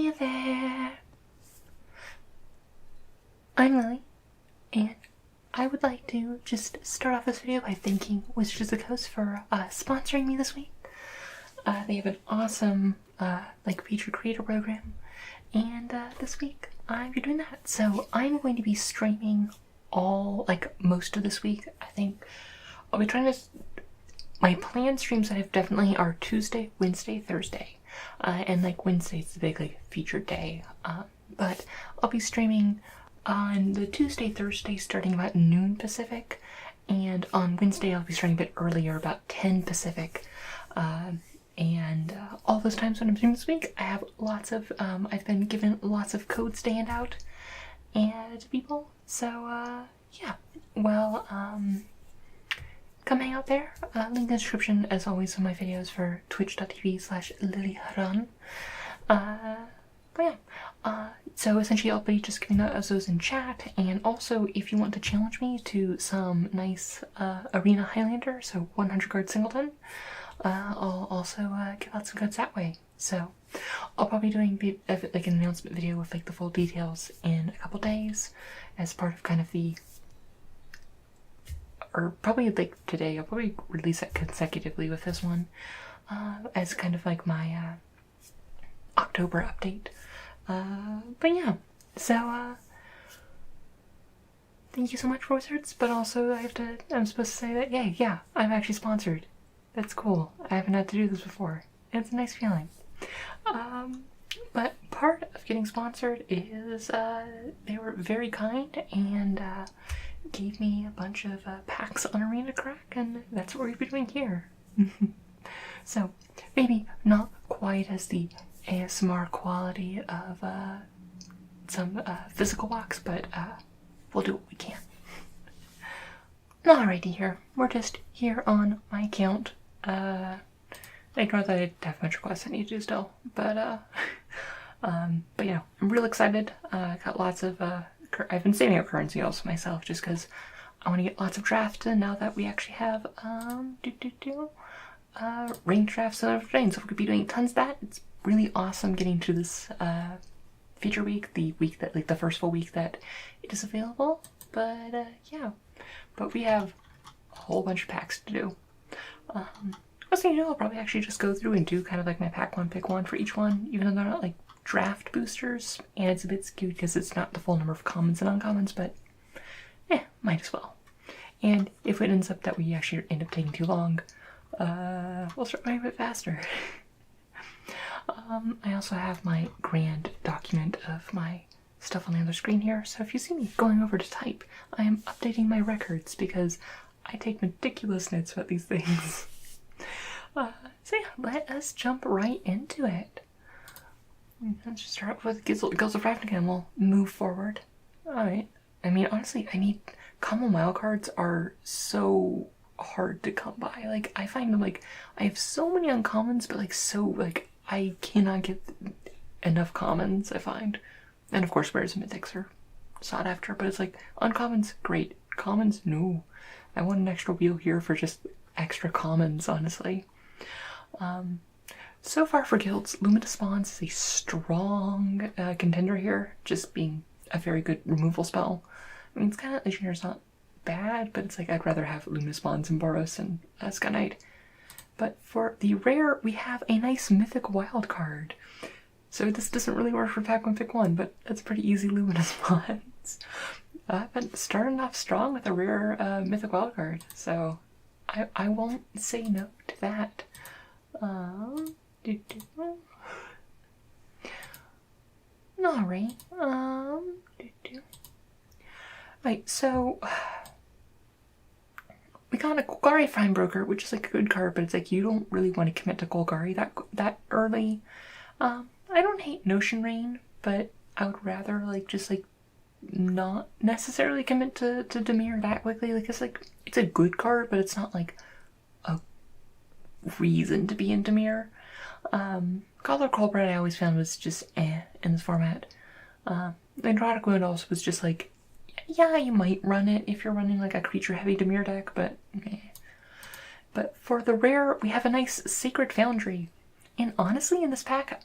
Hi there! I'm Lily, and I would like to just start off this video by thanking Wizards of the Coast for sponsoring me this week. They have an awesome featured creator program, and this week I'm doing that. So I'm going to be streaming most of this week. I think I'll be trying to. My planned streams I have definitely are Tuesday, Wednesday, Thursday. And Wednesday's the big featured day. But I'll be streaming on the Tuesday, Thursday starting about noon Pacific, and on Wednesday I'll be starting a bit earlier, about 10 Pacific. And all those times when I'm streaming this week, I have lots of, I've been given lots of codes to hand out and to people. So, yeah. Well, come hang out there. Link in the description, as always, on my videos for twitch.tv/lilyhrun. But yeah, so essentially I'll be just giving those in chat, and also if you want to challenge me to some nice Arena Highlander, so 100 card singleton, I'll also give out some codes that way. So I'll probably be doing an announcement video with the full details in a couple days as part of kind of the, or probably today. I'll probably release it consecutively with this one as kind of my October update. But yeah, so thank you so much, Forssberg. But also I'm supposed to say that yeah, I'm actually sponsored. That's cool. I haven't had to do this before. It's a nice feeling. But part of getting sponsored is they were very kind and gave me a bunch of packs on Arena Crack, and that's what we've been doing here. So maybe not quite as the ASMR quality of some physical box, but we'll do what we can. Alrighty, here we're just here on my account. Ignore that I have much requests I need to do still, but yeah, I'm real excited. Got lots of I've been saving up currency also myself, just because I want to get lots of drafts in now that we actually have rain drafts and everything. So we could be doing tons of that. It's really awesome getting to this feature week, the week that the first full week that it is available. But yeah, but we have a whole bunch of packs to do. I'll probably actually just go through and do kind of my pack one, pick one for each one, even though they're not draft boosters, and it's a bit skewed because it's not the full number of commons and uncommons, but might as well. And if it ends up that we actually end up taking too long, we'll start going a bit faster. I also have my grand document of my stuff on the other screen here, so if you see me going over to type, I am updating my records because I take meticulous notes about these things. So yeah, let us jump right into it. Let's just start with Gills of Ravnica and we'll move forward. Alright. I mean, honestly, common wildcards are so hard to come by. I find them, I have so many uncommons, but I cannot get enough commons, I find. And of course, rares and mythics are sought after, but it's uncommons, great. Commons, no. I want an extra wheel here for just extra commons, honestly. So far for guilds, Luminous Spawns is a strong contender here, just being a very good removal spell. I mean, it's kind of, Legionnaires not bad, but it's I'd rather have Luminous Spawns and Boros and Sky Knight. But for the rare, we have a nice Mythic Wild card. So this doesn't really work for pack one, pick one, but it's pretty easy Luminous Spawns. I've been starting off strong with a rare Mythic Wild card, so I won't say no to that. Alright. Right, so we got a Golgari Fine Broker, which is a good card, but it's you don't really want to commit to Golgari that early. I don't hate Notion Rain, but I would rather just not necessarily commit to Dimir that quickly. It's a good card, but it's not a reason to be in Dimir. Color Colbred I always found was just in this format. Androtic Wound also was just yeah, you might run it if you're running a creature heavy Dimir deck, but But for the rare, we have a nice Sacred Foundry. And honestly, in this pack,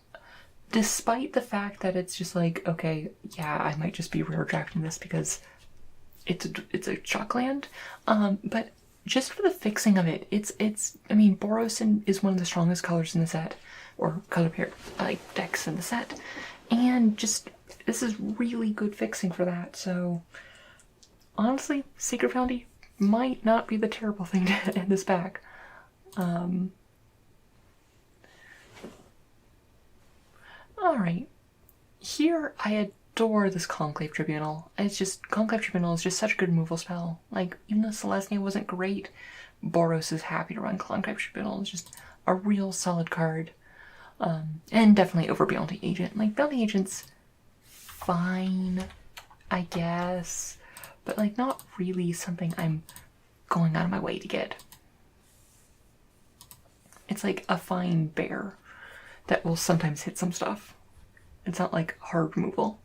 despite the fact that it's just like, okay, yeah, I might just be rare drafting this because it's a Shockland, but just for the fixing of it, I mean, Boros is one of the strongest colors in the set, or color pair, like decks in the set, and just, this is really good fixing for that, so honestly, Secret Bounty might not be the terrible thing to end this pack. Alright, here I adore this Conclave Tribunal. It's just, Conclave Tribunal is just such a good removal spell. Like, even though Selesnya wasn't great, Boros is happy to run Conclave Tribunal. It's just a real solid card. And definitely over Bounty Agent. Like, Bounty Agent's fine, I guess, but like not really something I'm going out of my way to get. It's like a fine bear that will sometimes hit some stuff. It's not like hard removal.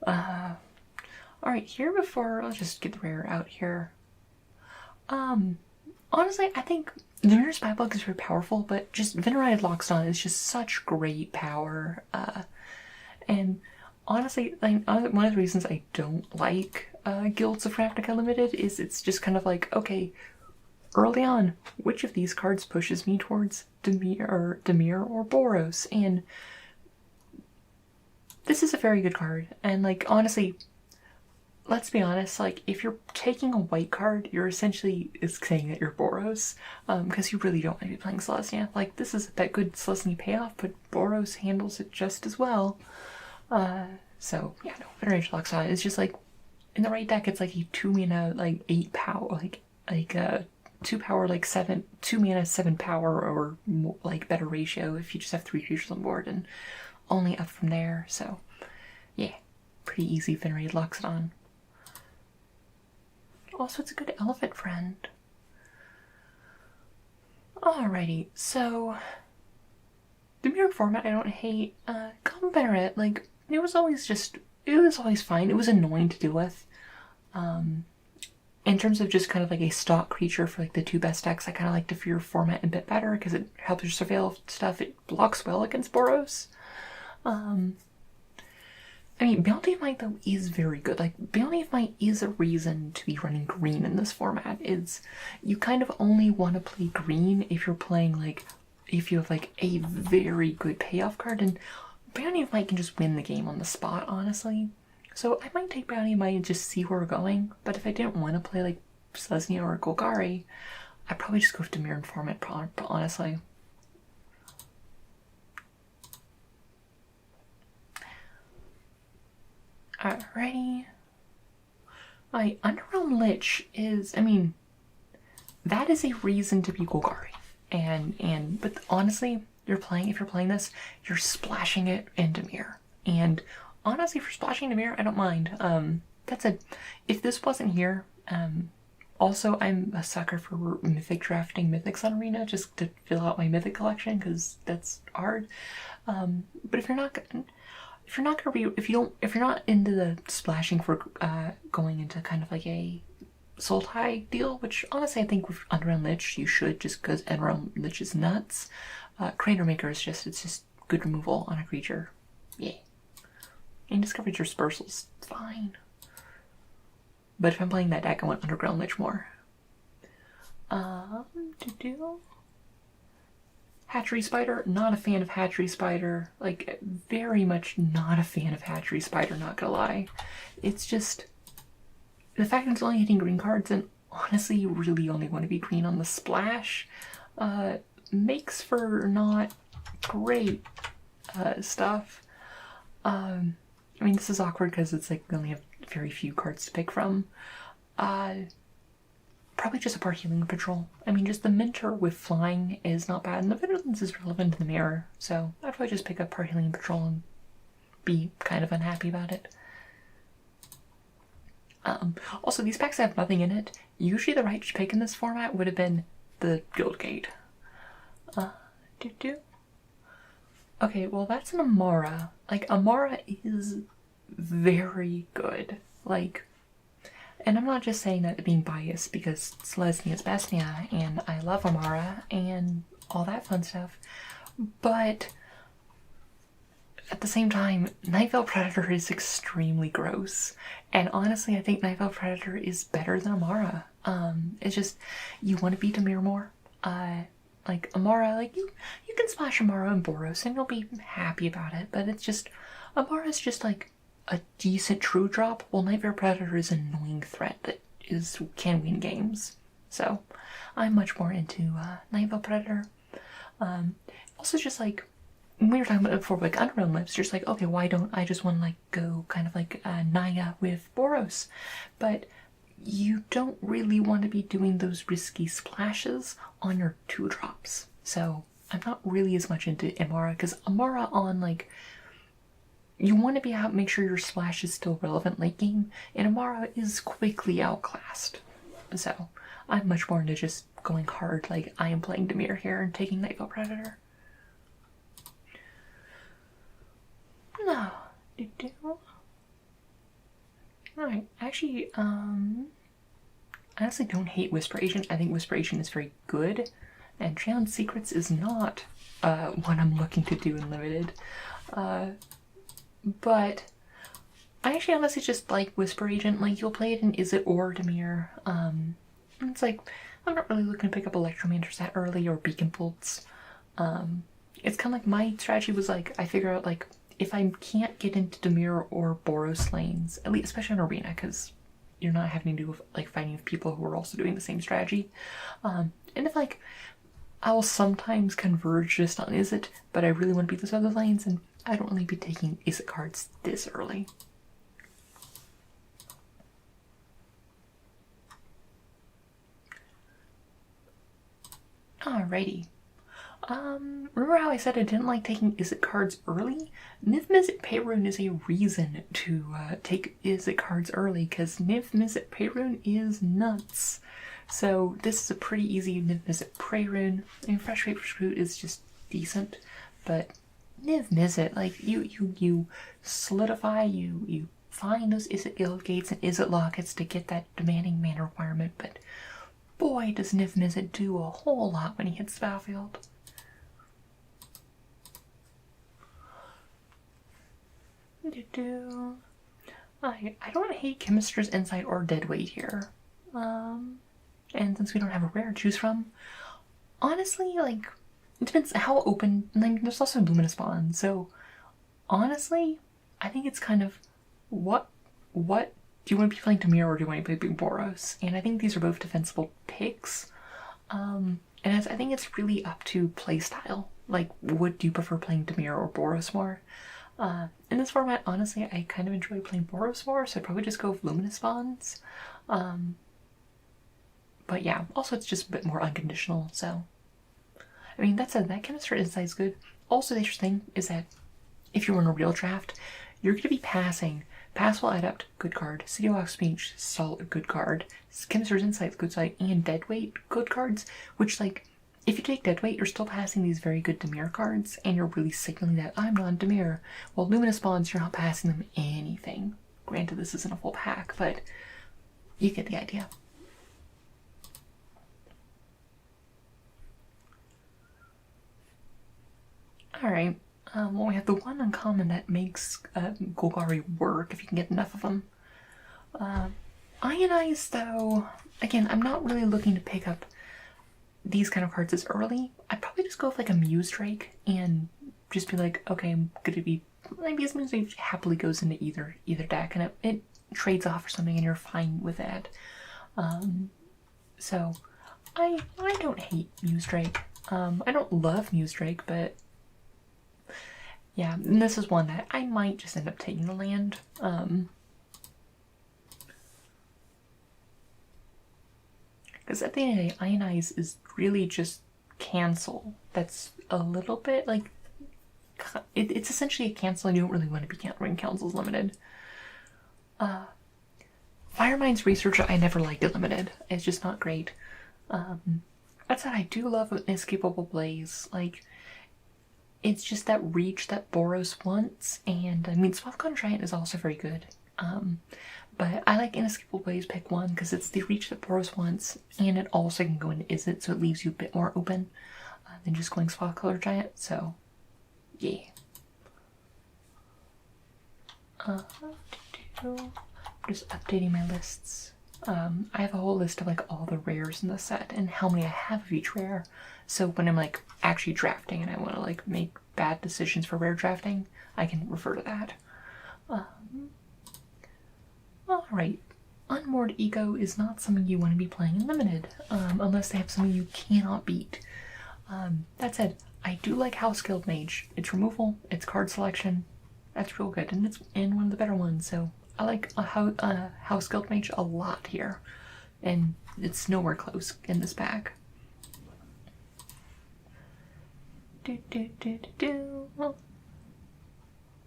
Alright, here before, I'll just get the rare out here. Honestly, I think Venere's Spybug is very powerful, but just Venerated Loxodon is just such great power. And honestly, like, one of the reasons I don't like Guilds of Ravnica Limited is it's just kind of like, okay, early on, which of these cards pushes me towards Dimir or Boros? And this is a very good card. And like, honestly, let's be honest, like, if you're taking a white card, you're essentially saying that you're Boros, because you really don't want to be playing Selesnya. Like, this is that good Selesnya payoff, but Boros handles it just as well. So, yeah, no, Venerated Loxodon is just like, in the right deck, it's like a 2-mana, like, 8 power, like 2 power, like 7, 2 mana, 7 power, or more, like, better ratio if you just have 3 creatures on board, and only up from there, so, yeah, pretty easy Venerated Loxodon. Also, it's a good elephant friend. Alrighty, so the mirror format I don't hate. Common Venerate, like, it was always fine. It was annoying to deal with. In terms of just kind of like a stock creature for like the 2 best decks, I kind of like the Fear format a bit better because it helps your surveil stuff. It blocks well against Boros. I mean, Bounty of Might, though, is very good. Like, Bounty of Might is a reason to be running green in this format. You kind of only want to play green if you're playing, like, if you have, like, a very good payoff card, and Bounty of Might can just win the game on the spot, honestly. So I might take Bounty of Might and just see where we're going, but if I didn't want to play, like, Selesnya or Golgari, I'd probably just go with Dimir format, honestly. Alrighty. My Underrealm Lich is, I mean, that is a reason to be Golgari. But honestly, if you're playing this, you're splashing it in Dimir. And honestly, for splashing Dimir, I don't mind. If this wasn't here, also I'm a sucker for mythic drafting Mythics on Arena just to fill out my mythic collection, because that's hard. But if you're not into the splashing for going into kind of like a Sultai deal, which honestly I think with Underrealm Lich you should, just because Underrealm Lich is nuts. Crater Maker is just good removal on a creature. Yeah. And Discovery Dispersal's fine. But if I'm playing that deck, I want Underground Lich more. Hatchery Spider, not a fan of Hatchery Spider. Like, very much not a fan of Hatchery Spider, not gonna lie. It's just, the fact that it's only hitting green cards, and honestly you really only want to be green on the splash, makes for not great stuff. I mean, this is awkward because it's like we only have very few cards to pick from. Probably just a Part Healing Patrol. I mean, just the Mentor with flying is not bad, and the Vigilance is relevant to the mirror, so I'd probably just pick up Part Healing Patrol and be kind of unhappy about it. Also, these packs have nothing in it. Usually the right pick in this format would have been the Guildgate. Okay, well that's an Amara. Like, Amara is very good. Like, and I'm not just saying that being biased because Selesnya is Bestia and I love Amara and all that fun stuff, but at the same time, Night Vale Predator is extremely gross. And honestly, I think Night Vale Predator is better than Amara. It's just, you want to beat Dimir more. Like Amara, like you can splash Amara and Boros and you'll be happy about it, but it's just, Amara's just like a decent true drop, while Night Vale Predator is an annoying threat that can win games. So I'm much more into Night Vale Predator. Also just like, when we were talking about it before, like Underrealm Lips, just like, okay, why don't I just want to like go kind of like Naya with Boros? But you don't really want to be doing those risky splashes on your 2-drops. So I'm not really as much into Amara, because Amara on like, you want to be out, make sure your splash is still relevant late game, and Amara is quickly outclassed. So I'm much more into just going hard, like I am playing Dimir here and taking Night Vale Predator. No. Alright, actually, I honestly don't hate Whisper Agent. I think Whisper Agent is very good, and Challenge Secrets is not what I'm looking to do in Limited. But I actually honestly just like Whisper Agent. Like, you'll play it in Izzet or Dimir. It's like, I'm not really looking to pick up Electromanters that early or Beacon Bolts. It's kind of like my strategy was like, I figure out like, if I can't get into Dimir or Boros lanes, at least especially in Arena, because you're not having to do with like fighting with people who are also doing the same strategy. And if like, I will sometimes converge just on Izzet, but I really want to beat those other lanes, and I don't really be taking Izzet cards this early. Alrighty. Remember how I said I didn't like taking Izzet cards early? Niv Mizzet Perun is a reason to take Izzet cards early, because Niv Mizzet Perun is nuts. So this is a pretty easy Niv Mizzet Perun. I mean, Fresh Paper Fruit is just decent, but Niv Mizzet, like, you solidify, you find those Izzet Guild Gates and Izzet Lockets to get that demanding mana requirement, but boy does Niv Mizzet do a whole lot when he hits the battlefield. I don't hate Chemister's Insight or Deadweight here. And since we don't have a rare to choose from, honestly, like, it depends how open, like, there's also Luminous Bond, so honestly, I think it's kind of, what do you want to be playing Dimir or do you want to be playing Boros? And I think these are both defensible picks. And I think it's really up to playstyle. Like, what do you prefer, playing Dimir or Boros more? In this format, honestly, I kind of enjoy playing Boros more, so I'd probably just go with Luminous Bonds. But yeah, also it's just a bit more unconditional, so. I mean, that said, that Chemistry Insight is good. Also, the interesting thing is that if you're in a real draft, you're going to be passing Passable Adept, good card, City Walk Speech, solid, good card, Chemistry's Insight, good side, and Deadweight, good cards, which, like, if you take Deadweight, you're still passing these very good Dimir cards, and you're really signaling that I'm not Dimir. While Luminous Bonds, you're not passing them anything. Granted, this isn't a full pack, but you get the idea. Alright, well, we have the one uncommon that makes Golgari work, if you can get enough of them. Ionize, though, again, I'm not really looking to pick up these kind of cards as early. I'd probably just go with like a Muse Drake and just be like, okay, I'm gonna be, like, because Muse Drake happily goes into either deck, and it trades off or something, and you're fine with that. So I don't hate Muse Drake. I don't love Muse Drake, but yeah, and this is one that I might just end up taking the land. Because at the end of the day, Ionize is really just cancel. That's a little bit like, it's essentially a cancel, and you don't really want to be running cancels limited. Firemind's Researcher I never liked it limited. It's just not great. That said, I do love Inescapable Blaze. Like, it's just that reach that Boros wants, and I mean, Swathcon Giant is also very good. But I like Inescapable Blaze pick 1 because it's the reach that Boros wants, and it also can go into Izzet, so it leaves you a bit more open than just going Swathcon Giant, so yeah. Just updating my lists. I have a whole list of like all the rares in the set and how many I have of each rare. So when I'm like actually drafting and I want to like make bad decisions for rare drafting, I can refer to that. Alright. Unmoored Eco is not something you want to be playing in Limited, unless they have something you cannot beat. That said, I do like House Guild Mage. It's removal, it's card selection. That's real good, and it's in one of the better ones, so I like House Guild Mage a lot here. And it's nowhere close in this pack.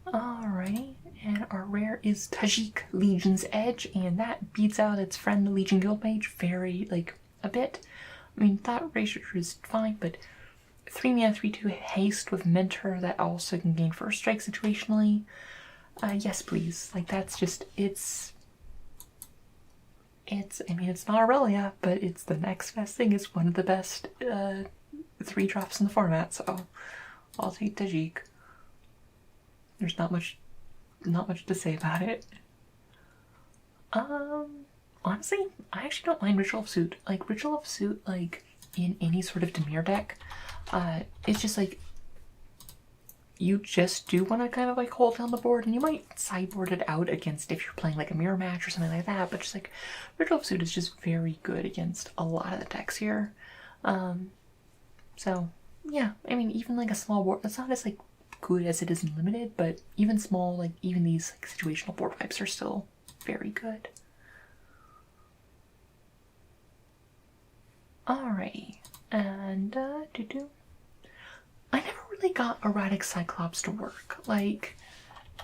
Alright, and our rare is Tajik Legion's Edge, and that beats out its friend the Legion Guild Mage a bit. I mean, that ratio is fine, but 3 mana 3/2 haste with Mentor that also can gain first strike situationally. Yes, please. Like, that's just, I mean, it's not Aurelia, but it's the next best thing. It's one of the best 3-drops in the format, so I'll take Tajik. There's not much to say about it. Honestly, I actually don't mind Ritual of Suit. Like, Ritual of Suit, like, in any sort of Dimir deck, it's just like, you just do want to kind of like hold down the board, and you might sideboard it out against if you're playing like a mirror match or something like that, but just like, Ritual of Suit is just very good against a lot of the decks here. So, yeah, I mean, even like a small board, that's not as like good as it is in Limited, but even small, like even these like situational board wipes are still very good. Alrighty, and I never really got Erratic Cyclops to work. Like,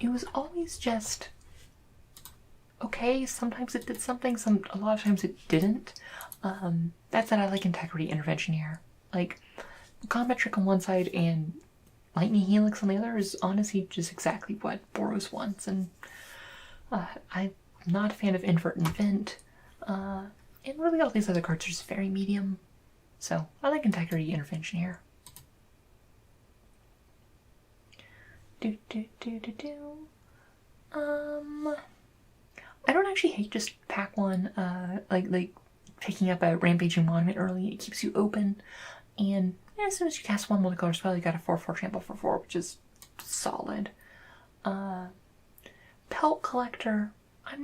it was always just okay. Sometimes it did something, a lot of times it didn't. That said, I like Integrity Intervention here. Like, Combat Trick on one side and Lightning Helix on the other is honestly just exactly what Boros wants, and I'm not a fan of Invert and Vent, and really all these other cards are just very medium, so I like Integrity Intervention here. I don't actually hate just pack one, like picking up a Rampaging Monument early. It keeps you open, and as soon as you cast one multicolor spell, you got a 4/4 trample for 4, which is solid. Pelt Collector, I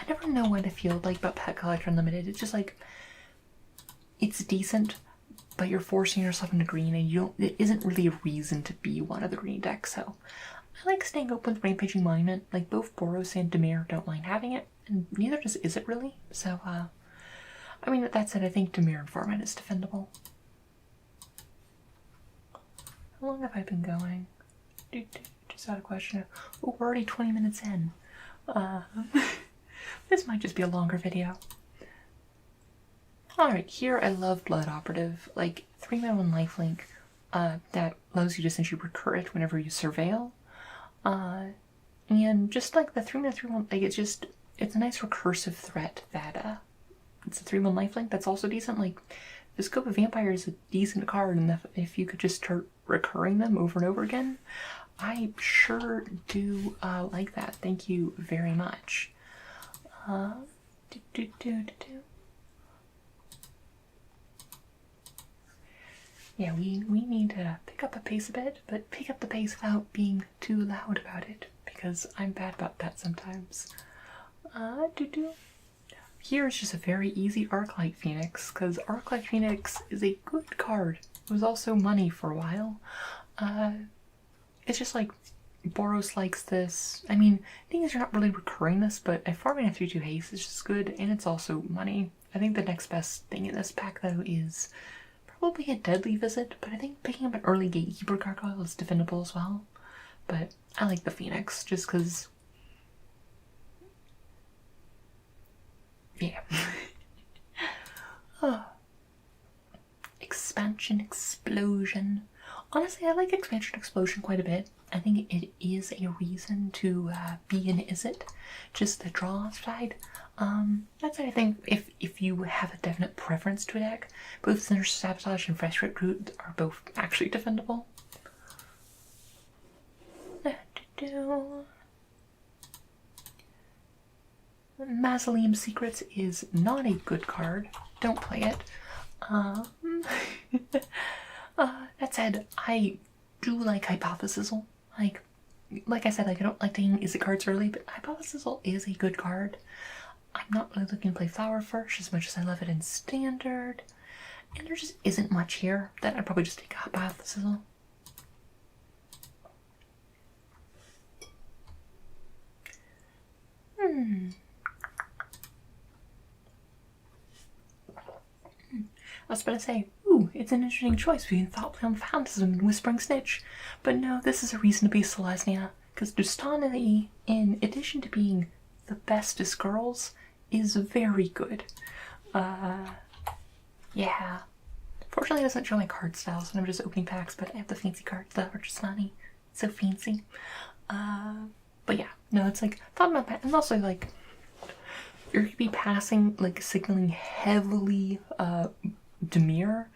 never know what I feel like about Pet Collector Unlimited. It's just like, it's decent, but you're forcing yourself into green, and it isn't really a reason to be one of the green decks, so I like staying open with Rampaging Monument. Like, both Boros and Dimir don't mind having it, and neither does Izzet really, so, I mean, that said, I think Dimir and format is defendable. How long have I been going? Just out of question. Oh, we're already 20 minutes in. This might just be a longer video. Alright, here I love Blood Operative. Like, 3-mana 1 lifelink that allows you to essentially recur it whenever you surveil. And just like the 3-mana 3/1, like, it's a nice recursive threat that it's a 3/1 lifelink that's also decent. Like, the Scope of Vampire is a decent card, and if you could just start recurring them over and over again, I sure do like that. Thank you very much. Yeah, we need to pick up the pace a bit, but pick up the pace without being too loud about it, because I'm bad about that sometimes. Here is just a very easy Arclight Phoenix, because Arclight Phoenix is a good card. It was also money for a while. It's just like, Boros likes this. I mean, the thing is, you're not really recurring this, but a 4-mana 3/2 haste is just good, and it's also money. I think the next best thing in this pack, though, is probably a Deadly Visit, but I think picking up an early Gatekeeper Gargoyle is defendable as well. But I like the Phoenix, just because, yeah. Oh. Expansion Explosion. Honestly, I like Expansion Explosion quite a bit. I think it is a reason to be an Izzet, just the draw side. That's it. I think if you have a definite preference to a deck, both Sinister Sabotage and Frustrate Root are both actually defendable. Mausoleum Secrets is not a good card. Don't play it. That said, I do like Hypothesizzle. Like I said, I don't like taking Is It cards early, but Hypothesizzle is a good card. I'm not really looking to play Flower First as much as I love it in Standard. And there just isn't much here. Then I'd probably just take Hypothesizzle. I was about to say, ooh, it's an interesting choice between Thoughtplum Phantasm and Whispering Snitch. But no, this is a reason to be Selesnya, because Dustani, in addition to being the bestest girls, is very good. Yeah. Fortunately, it doesn't show my card styles when I'm just opening packs, but I have the fancy cards that are Dustani. So fancy. But yeah, no, it's like, Thoughtplum, and also like, you're gonna be passing, like, signaling heavily, Demir,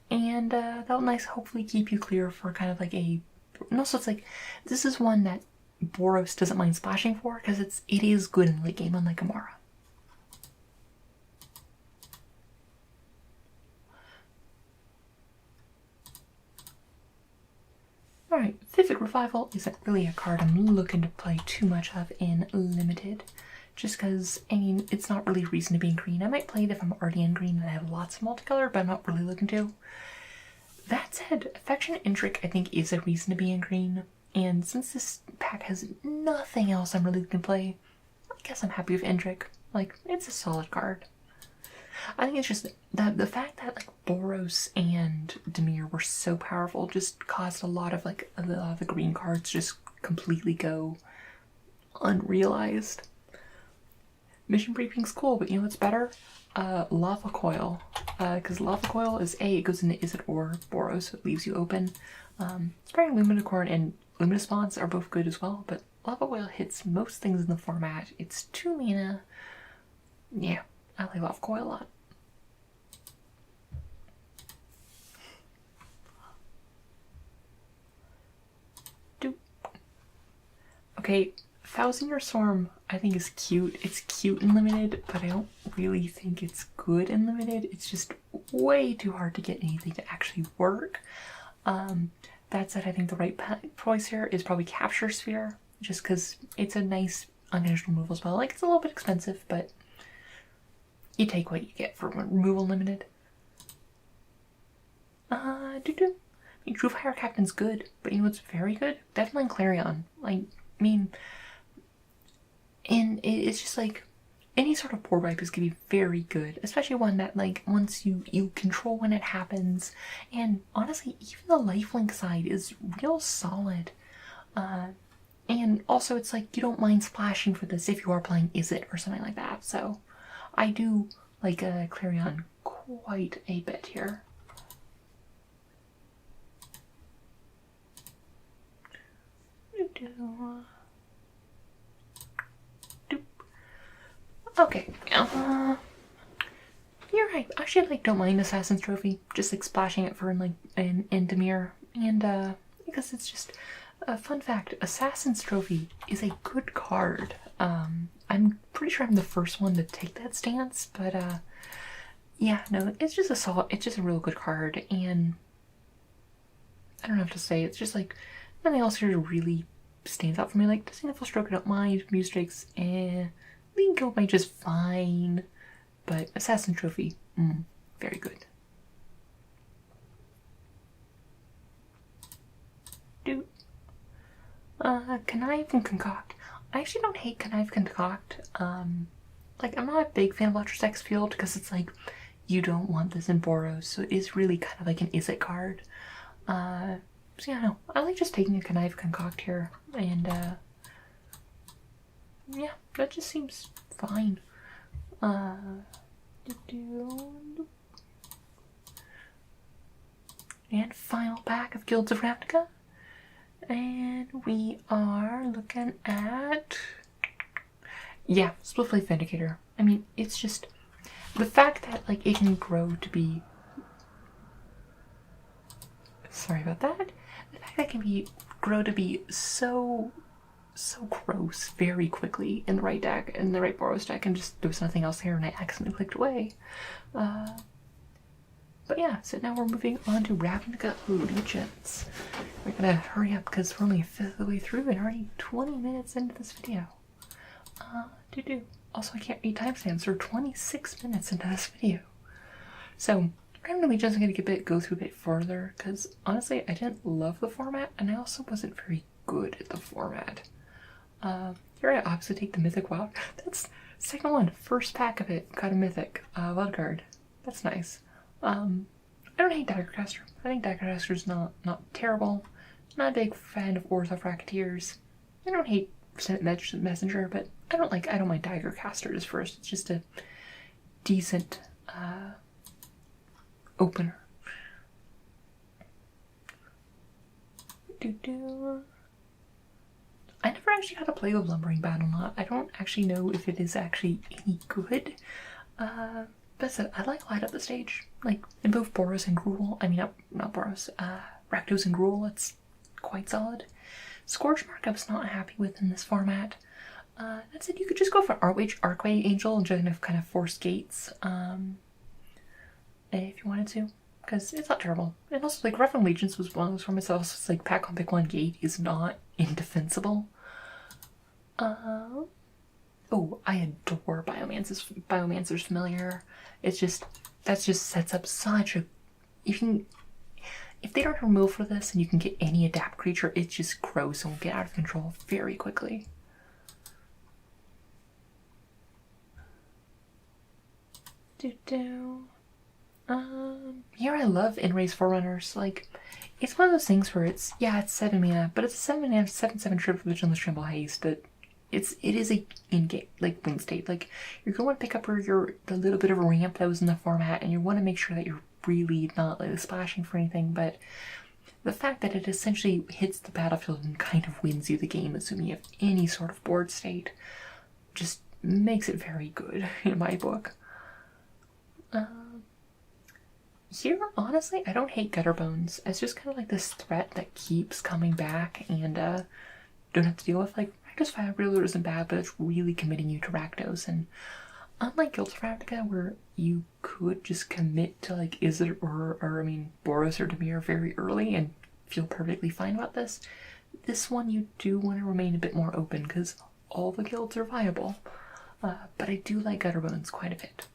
and that'll hopefully keep you clear for kind of like a. And also, it's like this is one that Boros doesn't mind splashing for because it is good in late game, unlike Amara. Alright, Vivid Revival isn't really a card I'm looking to play too much of in Limited. Just because, I mean, it's not really a reason to be in green. I might play it if I'm already in green and I have lots of multicolor, but I'm not really looking to. That said, Affection and Trick I think is a reason to be in green. And since this pack has nothing else I'm really looking to play, I guess I'm happy with Indrik. Like, it's a solid card. I think it's just the fact that like Boros and Demir were so powerful just caused a lot of like the green cards just completely go unrealized. Mission Briefing's cool, but you know what's better? Lava Coil. Because Lava Coil is it goes into Is It or Boros, so it leaves you open. Sparing Luminicorn and Luminisponse are both good as well, but Lava Coil hits most things in the format. It's 2 mana. Yeah, I like Lava Coil a lot. Okay, Thousand Year Storm I think is cute. It's cute in Limited, but I don't really think it's good in Limited. It's just way too hard to get anything to actually work. That said, I think the right choice here is probably Capture Sphere, just because it's a nice unconditional removal spell. Like, it's a little bit expensive, but you take what you get for removal Limited. I mean, True Fire Captain's good, but you know what's very good? Definitely Clarion. Like, I mean, and it's just like any sort of board wipe is gonna be very good, especially one that like once you control when it happens. And honestly, even the lifelink side is real solid. And also it's like you don't mind splashing for this if you are playing Is It or something like that. So I do like Clarion quite a bit here. Okay, you're right. Actually, like, don't mind Assassin's Trophy. Just like splashing it for like in Demir, and because it's just a fun fact. Assassin's Trophy is a good card. I'm pretty sure I'm the first one to take that stance, but yeah, no, it's just it's just a real good card, and I don't have to say. It's just like nothing else here really stands out for me. Like, Disdainful Stroke, I don't mind. Mustrake's, Lean Guild might just fine, but Assassin Trophy, very good. Connive and Concoct. I actually don't hate Connive and Concoct. Like, I'm not a big fan of Electric X Field because it's like, you don't want this in Boros, so it is really kind of like an Is It card. So yeah, no, I like just taking a Connive Concoct here, and yeah, that just seems fine. And final pack of Guilds of Ravnica, and we are looking at, yeah, Splitblade Vindicator. I mean, it's just the fact that like it can grow to be, sorry about that, the fact that it can grow to be so so gross very quickly in the right deck, in the right Boros deck, and just there was nothing else there and I accidentally clicked away. But yeah, so now we're moving on to Ravnica Legions. We're gonna hurry up because we're only a fifth of the way through and already 20 minutes into this video. Also, I can't read timestamps. We're 26 minutes into this video. So, Ravnica Legions, I'm gonna go through a bit further because honestly, I didn't love the format and I also wasn't very good at the format. Here I obviously take the Mythic Wild. That's second one, first pack of it. Got a Mythic Wild card. That's nice. I don't hate Daggercaster. I think Daggercaster's not terrible. Not a big fan of Orzhov Racketeers. I don't hate Senate Messenger, but I don't mind Daggercaster as first. It's just a decent opener. I never actually got to play the Lumbering Battleknot. I don't actually know if it is actually any good. But I like Light Up the Stage, like in both Boros and Gruul. I mean, not Boros, Rakdos and Gruul, it's quite solid. Scourge Markup's not happy with in this format. That said, you could just go for Archway Angel and just kind of force gates, if you wanted to, because it's not terrible. And also, like, Ravnica Legions was one of those formats that also, it's like, pack on pick one gate is not indefensible. Oh, I adore Biomancer's Familiar. It's just, that just sets up such a, if they don't remove for this and you can get any adapt creature, it just grows and will get out of control very quickly. Here I love In-Race Forerunners. Like, it's one of those things where it's 7 mana, but it's a 7 mana, 7/7 triple Vigilance Tremble Haste that it is a in-game, like, win state. Like, you're going to pick up the little bit of a ramp that was in the format, and you want to make sure that you're really not, like, splashing for anything, but the fact that it essentially hits the battlefield and kind of wins you the game, assuming you have any sort of board state, just makes it very good, in my book. Here, honestly, I don't hate Gutterbones. It's just kind of like this threat that keeps coming back, and, don't have to deal with, like, Rakdos Fire Breather isn't bad, but it's really committing you to Rakdos, and unlike Guild of Ravnica, where you could just commit to, like, Izzet or Boros or Dimir very early and feel perfectly fine about this one you do want to remain a bit more open, because all the guilds are viable, but I do like Gutterbones quite a bit.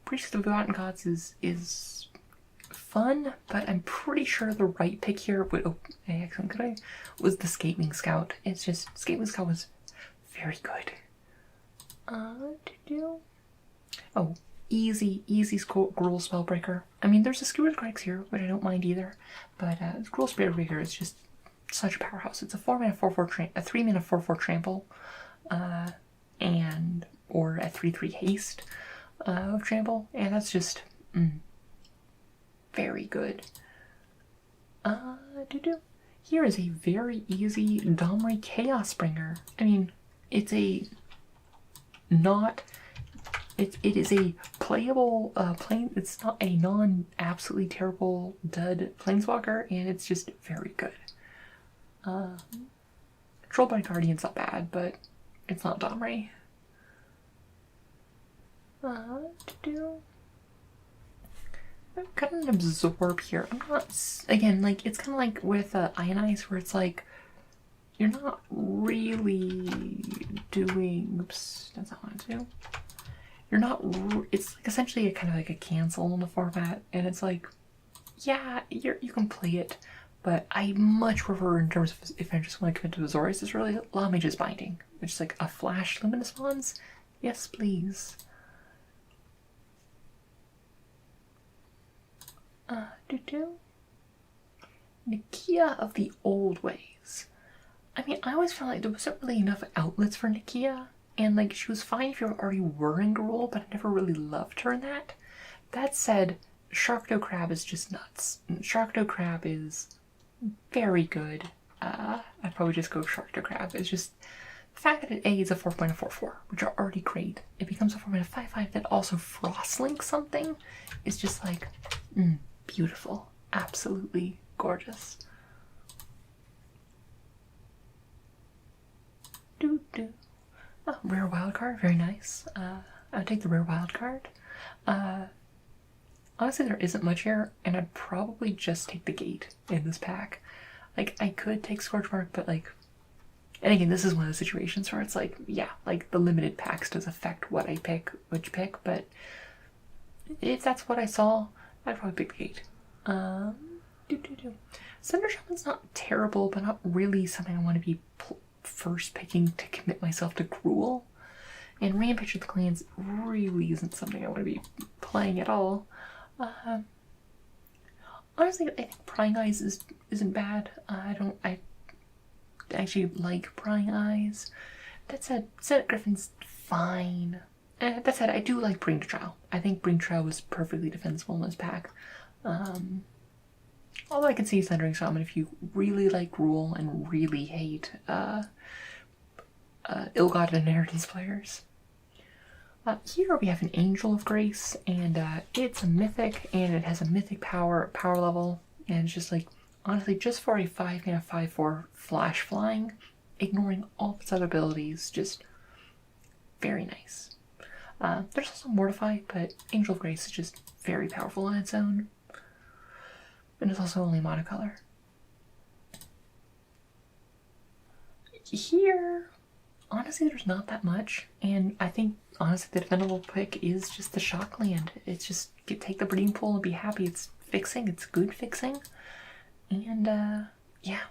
Priest of the Forgotten Gods is fun, but I'm pretty sure the right pick here was the Scaping Scout. It's just, Scaping Scout was very good. Oh, easy Gruul Spellbreaker. I mean, there's a Skewer's Gregs here, which I don't mind either, but Gruul Spellbreaker is just such a powerhouse. It's a 4-mana 4/4 a 3-mana 4/4 trample, or a 3/3 haste of trample, and that's just very good. Here is a very easy Domri Chaos Bringer. I mean, it is a playable it's not a non-absolutely terrible dud planeswalker, and it's just very good. Trollbite Guardian's not bad, but it's not Domri. I've got an Absorb here. I'm not, again, like, it's kind of like with Ionize, where it's like, you're not really doing, oops, that's not what I want to do. You're not, it's like essentially a kind of like a cancel in the format, and it's like, yeah, you can play it, but I much prefer, in terms of if I just want to commit to Azorius, is really Law Mage's Binding, which is like a flash Luminous Bonds. Yes, please. Nikia of the Old Ways. I mean, I always felt like there wasn't really enough outlets for Nikia, and like, she was fine if you already were in Gruul, but I never really loved her in that. That said, Sharkdo Crab is just nuts. Sharkdo Crab is very good. I'd probably just go Sharkdo Crab. It's just the fact that it is a 4-mana 4/4, which are already great. It becomes a 4-mana 5/5 that also Frostlink something. Is just like, Beautiful. Absolutely gorgeous. Oh, rare wild card, very nice. I would take the rare wild card. Honestly, there isn't much here, and I'd probably just take the gate in this pack. Like, I could take Scorchmark, but like, and again, this is one of the situations where it's like, yeah, like the limited packs does affect what I pick, which pick, but if that's what I saw, I'd probably pick the gate. Cinder Shaman's not terrible, but not really something I want to be first picking to commit myself to Gruul. And Rampage of the Clans really isn't something I want to be playing at all. Honestly, I think Prying Eyes isn't bad. I actually like Prying Eyes. That said, Senate Griffin's fine. That said, I do like Bring to Trial. I think Bring to Trial was perfectly defensible in this pack. Although I can see Thundering Shaman if you really like Gruul and really hate Ill-Gotten Inheritance players. Here we have an Angel of Grace, and it's a mythic, and it has a mythic power level, and it's just like, honestly, just for a 5-mana 5/4 flash flying, ignoring all of its other abilities, just very nice. There's also Mortify, but Angel of Grace is just very powerful on its own. And it's also only monocolor. Here, honestly, there's not that much, and I think, honestly, the defendable pick is just the Shockland. It's just, take the breeding pool and be happy. It's fixing, it's good fixing, and, yeah.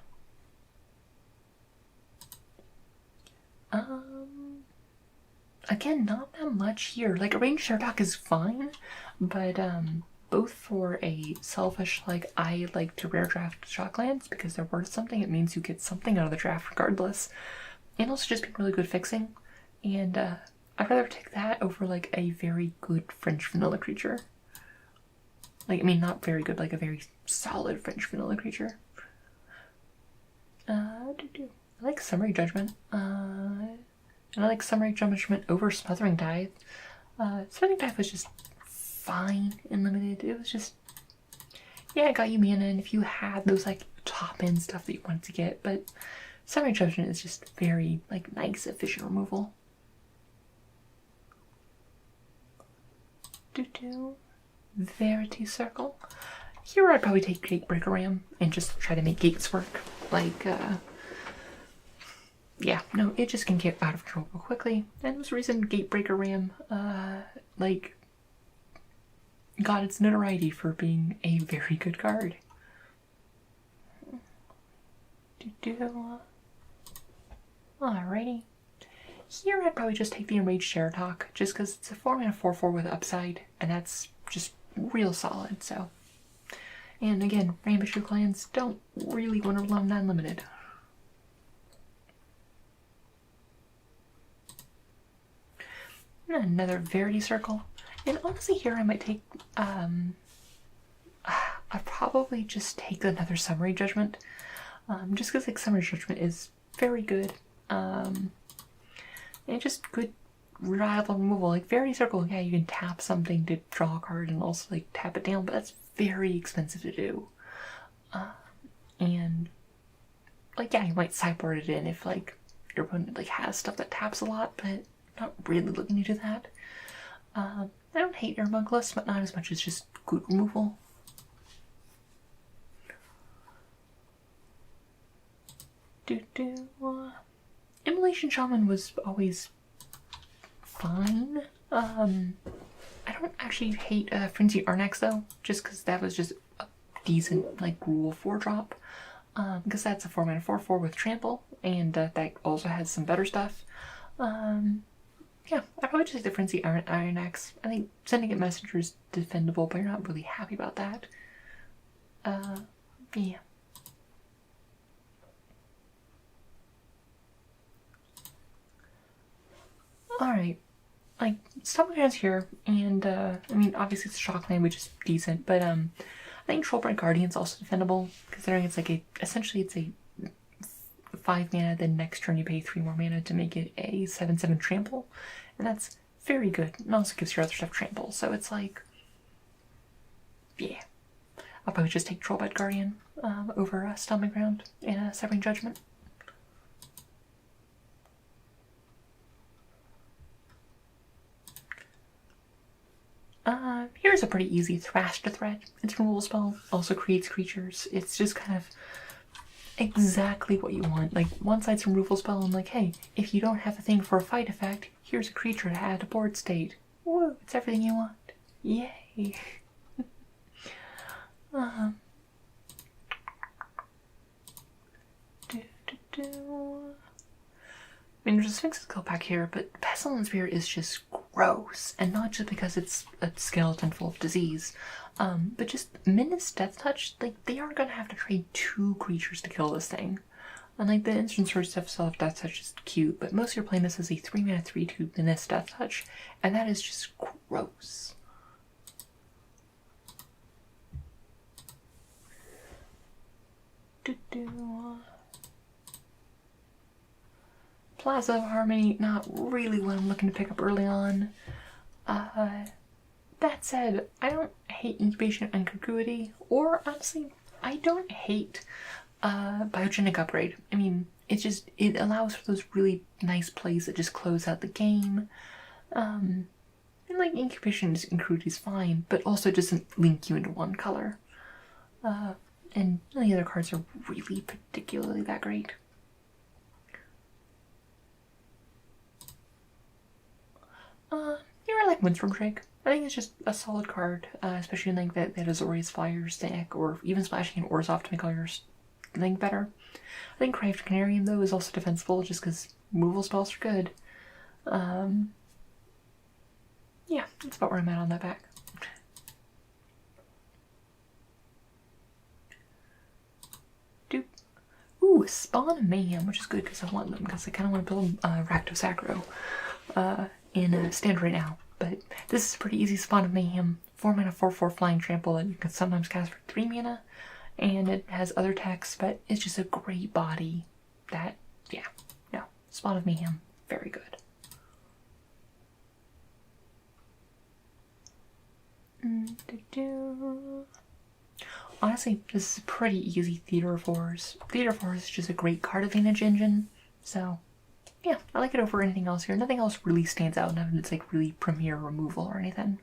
Again, not that much here. Like, a ranged Shardok is fine, but, both for a selfish, like, I like to rare draft Shocklands because they're worth something. It means you get something out of the draft regardless. And also just being really good fixing. And I'd rather take that over, like, a very good French vanilla creature. Like, I mean, not very good, like a very solid French vanilla creature. I like Summary Judgment. And I like Summary Judgment over Smothering Tithe. Smothering Tithe was just fine and limited. It was just, yeah, it got you mana, and if you had those like top end stuff that you wanted to get, but Summary Judgment is just very like nice efficient removal. Verity Circle. Here I'd probably take Gatebreaker Ram and just try to make gates work. Like yeah, no, it just can get out of control real quickly, and there's a reason Gatebreaker Ram like got its notoriety for being a very good card. Alrighty. Here I'd probably just take the Enraged Sheratok, just because it's a 4-mana 4/4 with upside, and that's just real solid, so. And again, Rampage of Clans don't really want to rely on unlimited. Another Verity Circle. And honestly, here I might take, I'd probably just take another Summary Judgment, just because like Summary Judgment is very good, and just good reliable removal. Like Verity Circle, yeah, you can tap something to draw a card and also like tap it down, but that's very expensive to do. And like, yeah, you might sideboard it in if like your opponent like has stuff that taps a lot, but not really looking to do that. I don't hate Urmunculus, but not as much as just good removal. Immolation Shaman was always fine. I don't actually hate Frenzy Arnax though, just because that was just a decent like Gruul 4-drop. Because that's a 4-mana 4/4 with Trample, and that also has some better stuff. Yeah, I probably just take the Frenzy Arnax. I think Sending It Messenger is defendable, but you're not really happy about that. Yeah. Alright, like, Stomping Grounds here, and, I mean, obviously it's a Shockland, which is decent, but, I think Trollbright Guardian's also defendable, considering it's like essentially it's a 5 mana, then next turn you pay 3 more mana to make it a 7/7 trample, and that's very good. It also gives your other stuff trample, so it's like, yeah, I'll probably just take Trollbite Guardian over Stomping Ground and Severing Judgment. Here's a pretty easy Thrash to Threat. It's a removal spell, also creates creatures. It's just kind of exactly what you want. Like, one side's a removal spell, and like, hey, if you don't have a thing for a fight effect, here's a creature to add to board state. Woo, it's everything you want. Yay. I mean, there's a Sphinx skull back here, but Pestilence Spear is just gross, and not just because it's a skeleton full of disease, but just Minus Death Touch, like, they are gonna have to trade 2 creatures to kill this thing. And like, the instant search stuff, self Death Touch is cute, but most of your playing this is a 3-mana 3/2 Minus Death Touch, and that is just gross. Plaza of Harmony, not really what I'm looking to pick up early on. That said, I don't hate Incubation and Incongruity, or honestly, I don't hate Biogenic Upgrade. I mean, it allows for those really nice plays that just close out the game. And like, Incubation and Incongruity is fine, but also doesn't link you into one color. And none of the other cards are really particularly that great. Here I like Windstorm Drake. I think it's just a solid card, especially in like that Azorius Fire stack, or even splashing an Orzhov to make all your thing better. I think Craved Canarium, though, is also defensible just because removal spells are good. Yeah, that's about where I'm at on that back. Ooh, Spawn of Mayhem, which is good because I want them, because I kind of want to build Rakdos Aggro in Standard right now. But this is a pretty easy Spawn of Mayhem. 4-mana 4/4 Flying Trample that you can sometimes cast for 3 mana. And it has other text, but it's just a great body that, yeah, no. Spawn of Mayhem, very good. Honestly, this is a pretty easy Theater of Horrors. Theater of Horrors is just a great card advantage engine, so yeah, I like it over anything else here. Nothing else really stands out, none of it's like really premier removal or anything.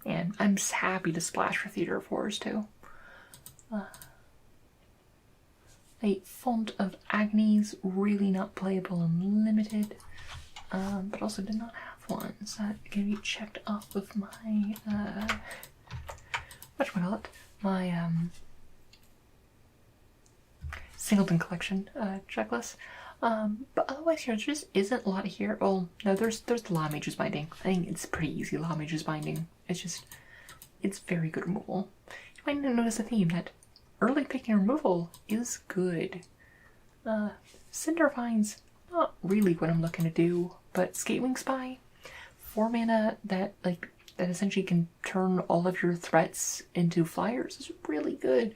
And I'm just happy to splash for Theater of Horrors too. A Font of Agnes, really not playable and limited, but also did not have one, so that can be checked off of my whatchamacallit, my Singleton collection checklist. But otherwise here, there just isn't a lot here. Well, no, there's Law Mage's Binding. I think it's pretty easy, Law Mage's Binding. It's very good removal. You might notice a theme that early picking removal is good. Cindervine's not really what I'm looking to do, but Skatewing Spy, 4 mana that essentially can turn all of your threats into flyers is really good.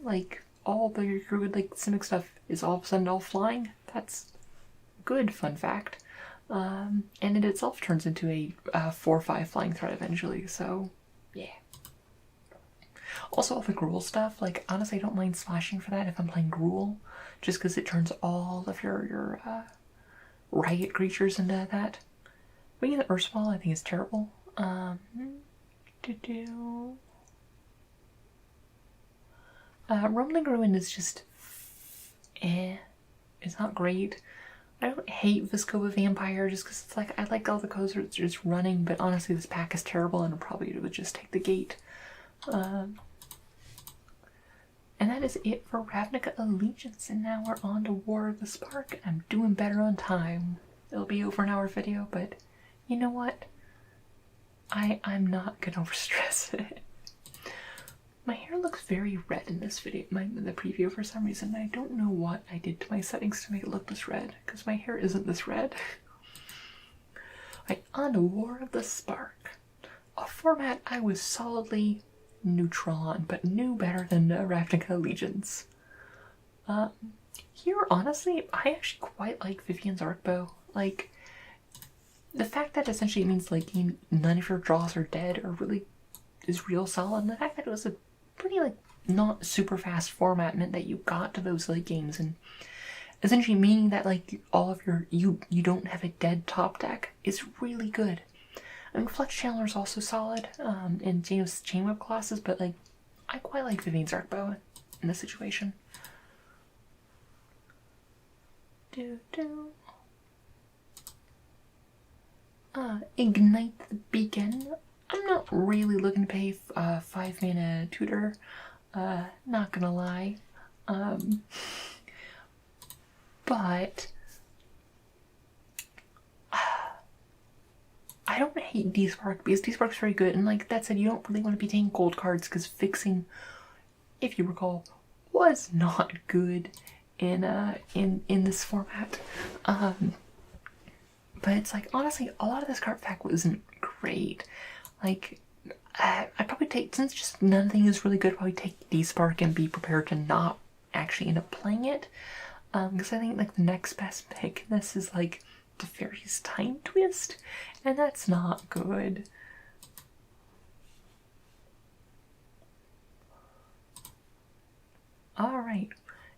Like, all the your good like Simic stuff is all of a sudden all flying. That's good, fun fact. And it itself turns into a 4/5 flying threat eventually, so yeah. Also all the Gruul stuff, like honestly I don't mind slashing for that if I'm playing Gruul, just because it turns all of your riot creatures into that. Winging the Urswall I think is terrible. Rumbling Ruin is just it's not great. I don't hate Viscoba Vampire just because it's like I like all the codes that are just running, but honestly this pack is terrible and probably would just take the gate. And that is it for Ravnica Allegiance, and now we're on to War of the Spark, and I'm doing better on time. It'll be over an hour video, but you know what? I'm not gonna overstress it. My hair looks very red in this video, in the preview for some reason. I don't know what I did to my settings to make it look this red, because my hair isn't this red. Right, on to War of the Spark. A format I was solidly neutral on, but knew better than Ravnica Allegiance. Here, honestly, I actually quite like Vivian's Arcbow. Like, the fact that essentially it means like none of your draws are dead are really is real solid. And the fact that it was a pretty, like, not super fast format meant that you got to those late games, and essentially meaning that, like, all of your, you don't have a dead top deck is really good. I mean, Fletch Chandler is also solid, in James Chainweb classes, but, like, I quite like Vivian's Arcbow in this situation. Ignite the Beacon. I'm not really looking to pay 5 mana tutor, not gonna lie. But I don't hate D-Spark because D-Spark's very good, and like that said, you don't really want to be taking gold cards because fixing, if you recall, was not good in this format. But it's like, honestly, a lot of this card pack wasn't great. Like, I'd probably take, since just nothing is really good, I'd probably take D-Spark and be prepared to not actually end up playing it. Because I think, like, the next best pick in this is, like, Teferi's Time Twist, and that's not good. Alright.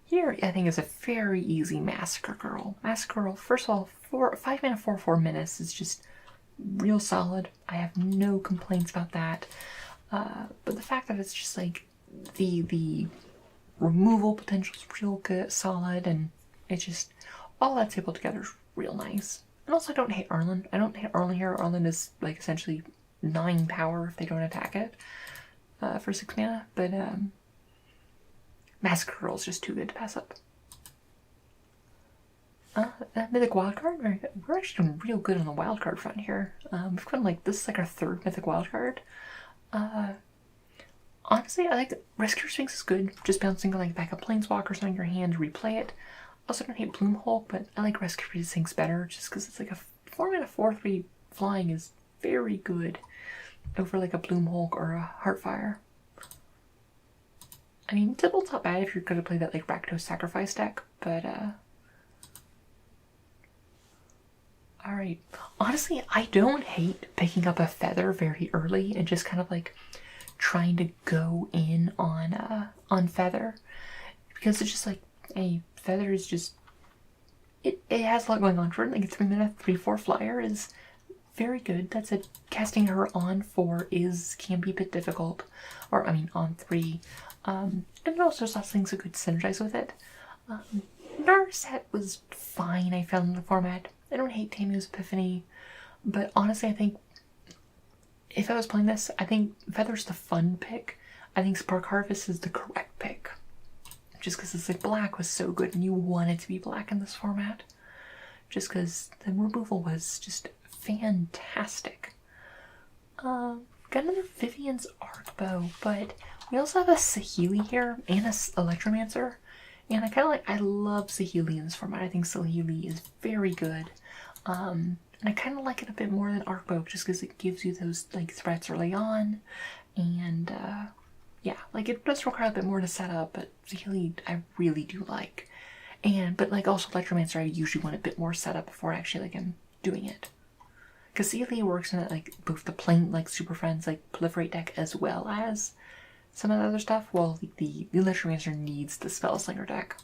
Here, I think, is a very easy Massacre Girl. Massacre Girl, first of all, 5 mana 4/4 menace is just real solid. I have no complaints about that. But the fact that it's just like the removal potential is real good, solid, and it's just all that stapled together is real nice. And also, I don't hate Arlen. I don't hate Arlen here. Arlen is like essentially 9 power if they don't attack it for 6 mana, but Massacre Girl is just too good to pass up. Mythic Wildcard? We're actually doing real good on the wildcard front here. We've got like, this is like our 3rd Mythic Wildcard. Honestly, I like Rescue Sphinx is good. Just bouncing like backup Planeswalkers on your hand to replay it. Also don't hate Bloom Hulk, but I like Rescue Sphinx better just because it's like a 4 mana 4/3 flying is very good over like a Bloom Hulk or a Heartfire. I mean, Tibble's not bad if you're going to play that like Rakdos Sacrifice deck, but alright. Honestly, I don't hate picking up a Feather very early and just kind of like trying to go in on Feather, because it's just like, a Feather is just, it has a lot going on for it. Like a 3 mana 3/4 flyer is very good. That said, casting her on 4 can be a bit difficult, or I mean on 3. And also lots of things that could synergize with it. Narset was fine, I found in the format. I don't hate Tamu's Epiphany, but honestly, I think if I was playing this, I think Feather's the fun pick. I think Spark Harvest is the correct pick. Just because it's like black was so good and you wanted to be black in this format. Just because the removal was just fantastic. Got another Vivian's Arcbow, but we also have a Saheeli here and a Electromancer. And I love Saheeli in this format. I think Saheeli is very good. And I kind of like it a bit more than Arcbow just because it gives you those like threats early on. And yeah, like it does require a bit more to set up, but Saheeli I really do like. But like also Electromancer, I usually want a bit more setup before actually like I'm doing it. Because Saheeli works in it like both the plain like Super Friends like Proliferate deck as well as some of the other stuff, while the Electromancer needs the Spellslinger deck.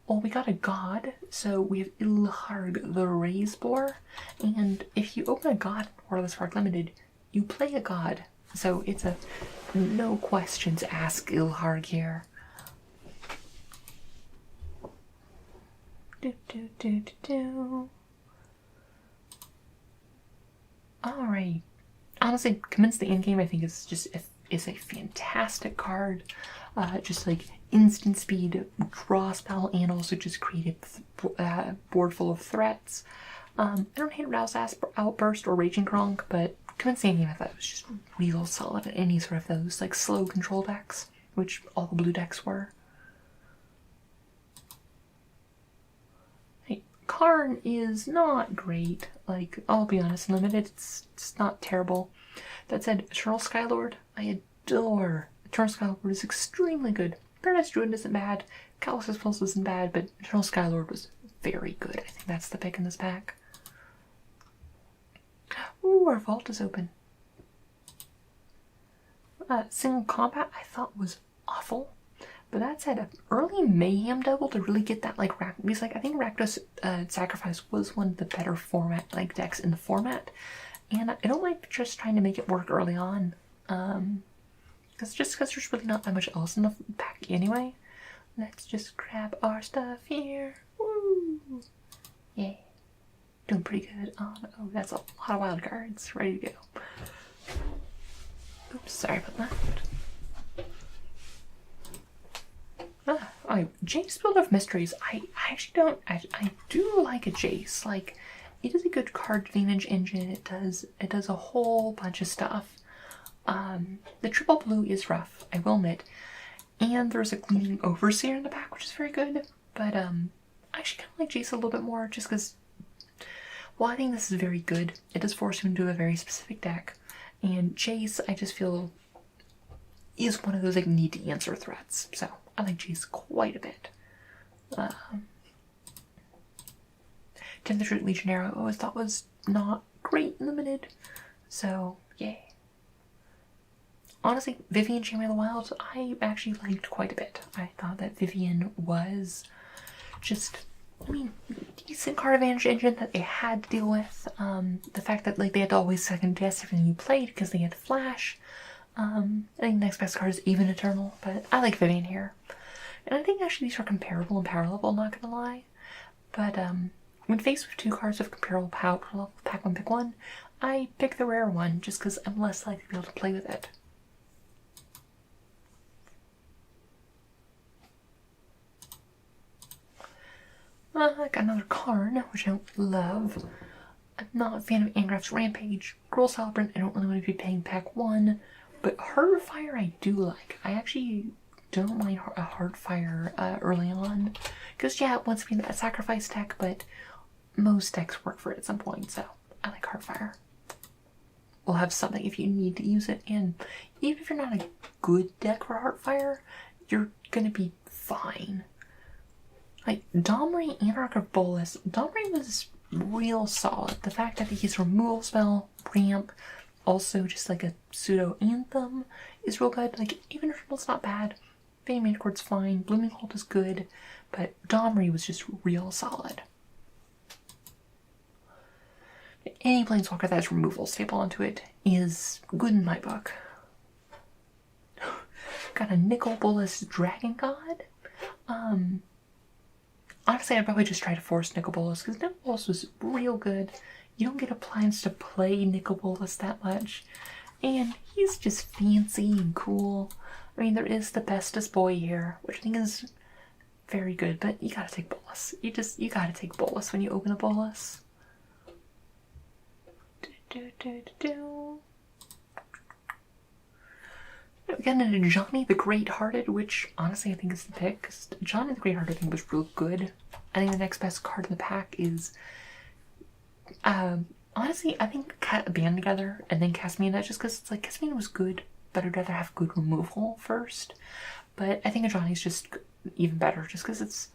Well, we got a god, so we have Ilharg the Razeboar, and if you open a god in Warless Spark Limited, you play a god. So it's a no questions asked Ilharg here. Alright. Honestly, Commence the Endgame I think is a fantastic card. Just like instant speed, draw spell, and also just create a board full of threats. I don't hate Rouse Outburst or Raging Kronk, but Commence the Endgame I thought was just real solid in any sort of those like slow control decks, which all the blue decks were. Karn is not great, like, I'll be honest, limited, it's not terrible. That said, Eternal Skylord, I adore. Eternal Skylord is extremely good. Paradise Druid isn't bad, Calix's Pulse isn't bad, but Eternal Skylord was very good. I think that's the pick in this pack. Ooh, our vault is open. Single combat I thought was awful. But that said, an early Mayhem double to really get that like because like I think Rakdos Sacrifice was one of the better format like decks in the format, and I don't like just trying to make it work early on, because there's really not that much else in the pack anyway. Let's just grab our stuff here. Woo! Yeah, doing pretty good on. Oh, that's a lot of wild cards ready to go. Oops, sorry about that. Jace Build of Mysteries. I actually don't. I do like a Jace. Like, it is a good card advantage engine. It does a whole bunch of stuff. The triple blue is rough, I will admit, and there's a Gleaming Overseer in the pack, which is very good. But I actually kind of like Jace a little bit more, just because. Well, I think this is very good. It does force you into a very specific deck, and Jace, I just feel, is one of those like need to answer threats. So I like Jace quite a bit. Temperature Legionnaire I always thought was not great limited. So yay. Honestly, Vivian Champion of the Wild I actually liked quite a bit. I thought that Vivian was just, I mean, decent card advantage engine that they had to deal with. The fact that like they had to always second guess everything you played because they had Flash. I think the next best card is Even Eternal, but I like Vivian here. And I think actually these are comparable in power level, not gonna lie. But when faced with two cards of comparable power level, pack one, pick one, I pick the rare one just because I'm less likely to be able to play with it. I got another Karn, which I don't love. I'm not a fan of Angraff's Rampage. Gruul Celebrant, I don't really want to be paying pack one. But Heartfire I do like. I actually don't mind a Heartfire early on. Because yeah, it wants to be that sacrifice deck, but most decks work for it at some point, so I like Heartfire. We'll have something if you need to use it, and even if you're not a good deck for Heartfire, you're gonna be fine. Like, Domri, Anarch of Bolas. Domri was real solid. The fact that he's removal spell, ramp, also just like a pseudo anthem is real good. Like, Even Eternal's not bad. Fading Manticore's fine. Blooming Hold is good. But Domri was just real solid. Any Planeswalker that has removal staple onto it is good in my book. Got a Nicol Bolas Dragon God. Honestly, I'd probably just try to force Nicol Bolas because Nicol Bolas was real good. You don't get a plans to play Nicol Bolas that much. And he's just fancy and cool. I mean, there is the bestest boy here, which I think is very good, but you gotta take Bolas. You gotta take Bolas when you open a Bolas. We got into Johnny the Great-Hearted, which honestly I think is the pick, because Johnny the Great-Hearted I think was real good. I think the next best card in the pack is, honestly, I think Band Together and then Casmina, just because it's like, Casmina was good, but I'd rather have good removal first. But I think Johnny's just even better, just because it's,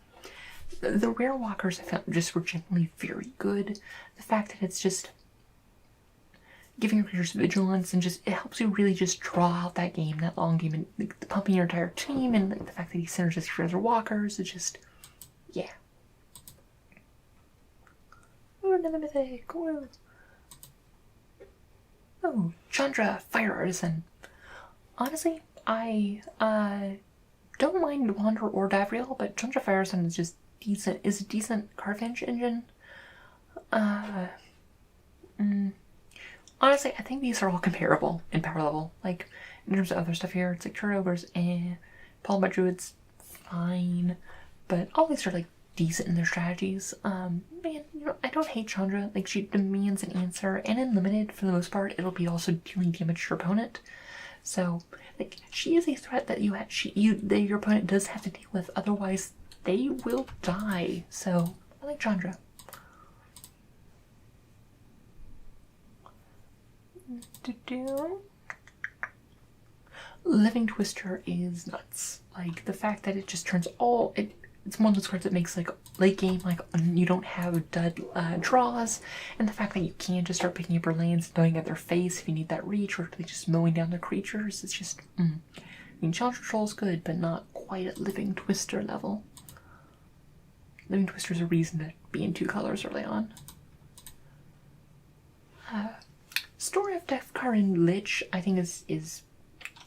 the rare walkers I found just were generally very good. The fact that it's just giving your creatures vigilance and just, it helps you really just draw out that game, that long game, and like, pumping your entire team, and like, the fact that he synergizes your other walkers, it's just, yeah. Oh, another mythic, whoa. Oh, Chandra, Fire Artisan. Honestly, I don't mind Wander or Davriel, but Chandra Fire Artisan is just decent, is a decent card advantage engine. Honestly, I think these are all comparable in power level. Like, in terms of other stuff here, it's like turnovers and Paul by Druid's fine, but all these are like decent in their strategies. Man, you know, I don't hate Chandra. Like, she demands an answer, and in limited, for the most part, it'll be also dealing damage to your opponent. So, like, she is a threat that that your opponent does have to deal with. Otherwise, they will die. So, I like Chandra. Living Twister is nuts. Like, the fact that it just turns it's one of those cards that makes like late game, like you don't have dud draws, and the fact that you can just start picking up your lands and throwing at their face if you need that reach, or just mowing down their creatures. It's just, I mean, Challenge Patrol is good, but not quite at Living Twister level. Living Twister is a reason to be in 2 colors early on. Story of Defkarin Lich, I think is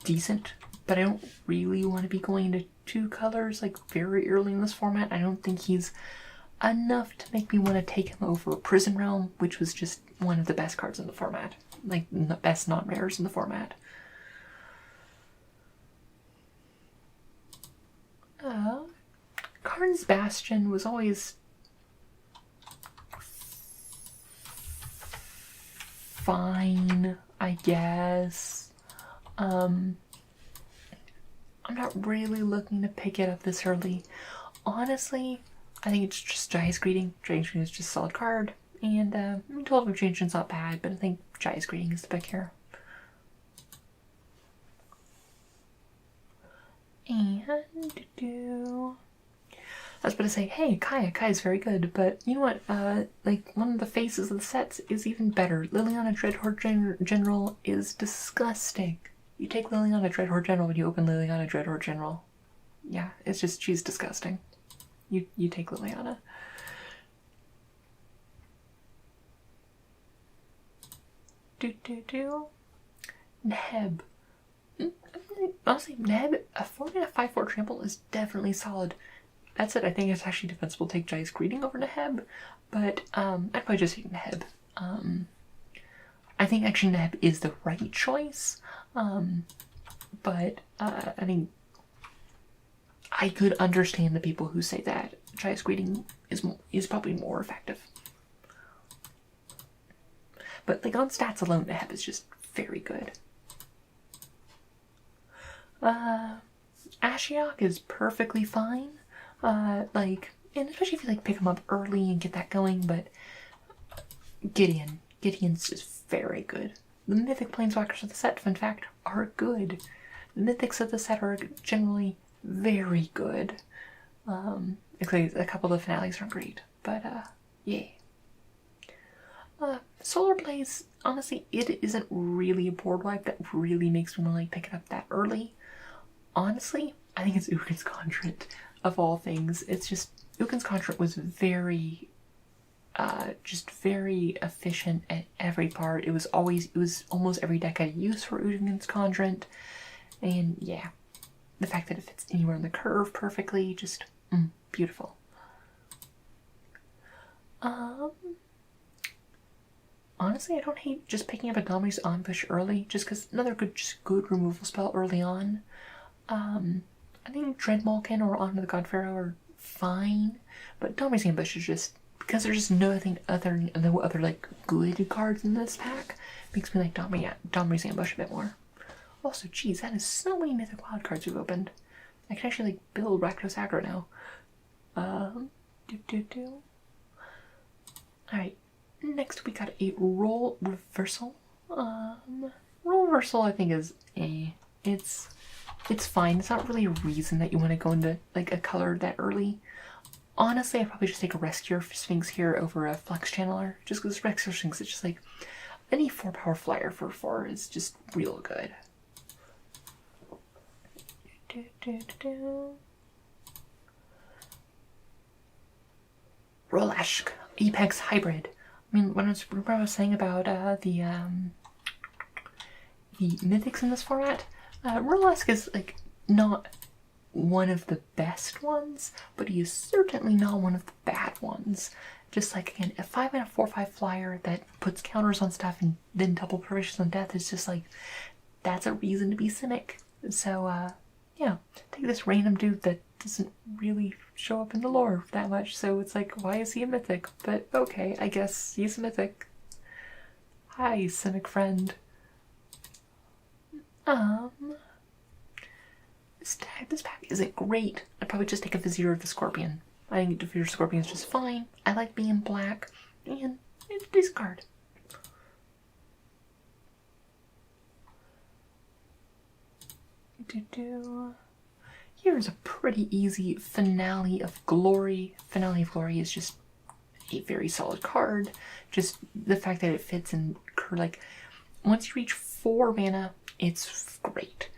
decent, but I don't really want to be going into 2 colors like very early in this format. I don't think he's enough to make me want to take him over Prison Realm, which was just one of the best cards in the format, like the best non-rares in the format. Karn's Bastion was always fine, I guess. I'm not really looking to pick it up this early. Honestly, I think it's just Jaya's Greeting. Jaya's Greeting is just a solid card. And, 12 of Change's not bad, but I think Jaya's Greeting is the pick here. And, I was about to say, hey, Kaya's very good, but you know what, like, one of the faces of the sets is even better. Liliana Dreadhorde General is disgusting. You take Liliana Dreadhorde General when you open Liliana Dreadhorde General. Yeah, it's just, she's disgusting. You take Liliana. Neb. Honestly, Neb, a 4-5-4 trample is definitely solid. That's it. I think it's actually defensible to take Jaya's Greeting over Neb, but I'd probably just take Neb. I think actually Neb is the right choice, but I mean, I could understand the people who say that Jaya's Greeting is probably more effective. But like on stats alone, Neb is just very good. Ashiok is perfectly fine. Like, and especially if you like pick him up early and get that going, but Gideon's just very good. The Mythic Planeswalkers of the set, fun fact, are good. The Mythics of the set are generally very good. Except a couple of the finales aren't great, but yeah. Solar Blaze, honestly, it isn't really a board wipe that really makes me want to like pick it up that early. Honestly, I think it's Ugin's Conjurant of all things. It's just, Ugin's Conjurant was very, just very efficient at every part. It was almost every deck I used for Ugin's Conjurant. And yeah, the fact that it fits anywhere on the curve perfectly, just, beautiful. Honestly, I don't hate just picking up a Domri's Ambush early, just because another good removal spell early on. I think Dreadmalkin or Honor the God Pharaoh are fine, but Domri's Ambush is just, because there's just no other like good cards in this pack, makes me like Domri's Ambush a bit more. Also, geez, that is so many Mythic Wild cards we've opened. I can actually like build Rakdos aggro now. Alright, next we got a Role Reversal. Role Reversal I think is it's fine. It's not really a reason that you want to go into like a color that early. Honestly, I'd probably just take a Rescuer Sphinx here over a Flex Channeler, just because Rescuer Sphinx is just like any 4-power flyer for 4 is just real good. Rolashk, Apex Hybrid. I mean, when I was saying about the mythics in this format, Rolashk is like not one of the best ones, but he is certainly not one of the bad ones. Just like, again, a 5 and a 4/5 flyer that puts counters on stuff and then double provisions on death is just like, that's a reason to be Simic. So, yeah, take this random dude that doesn't really show up in the lore that much, so it's like, why is he a mythic? But okay, I guess he's a mythic. Hi, Simic friend. This pack isn't great. I'd probably just take a Vizier of the Scorpion. I think Vizier of the Scorpion is just fine. I like being black, and it's a decent card. here's a pretty easy Finale of Glory. Finale of Glory is just a very solid card. Just the fact that it fits in, like, once you reach 4 mana, it's great.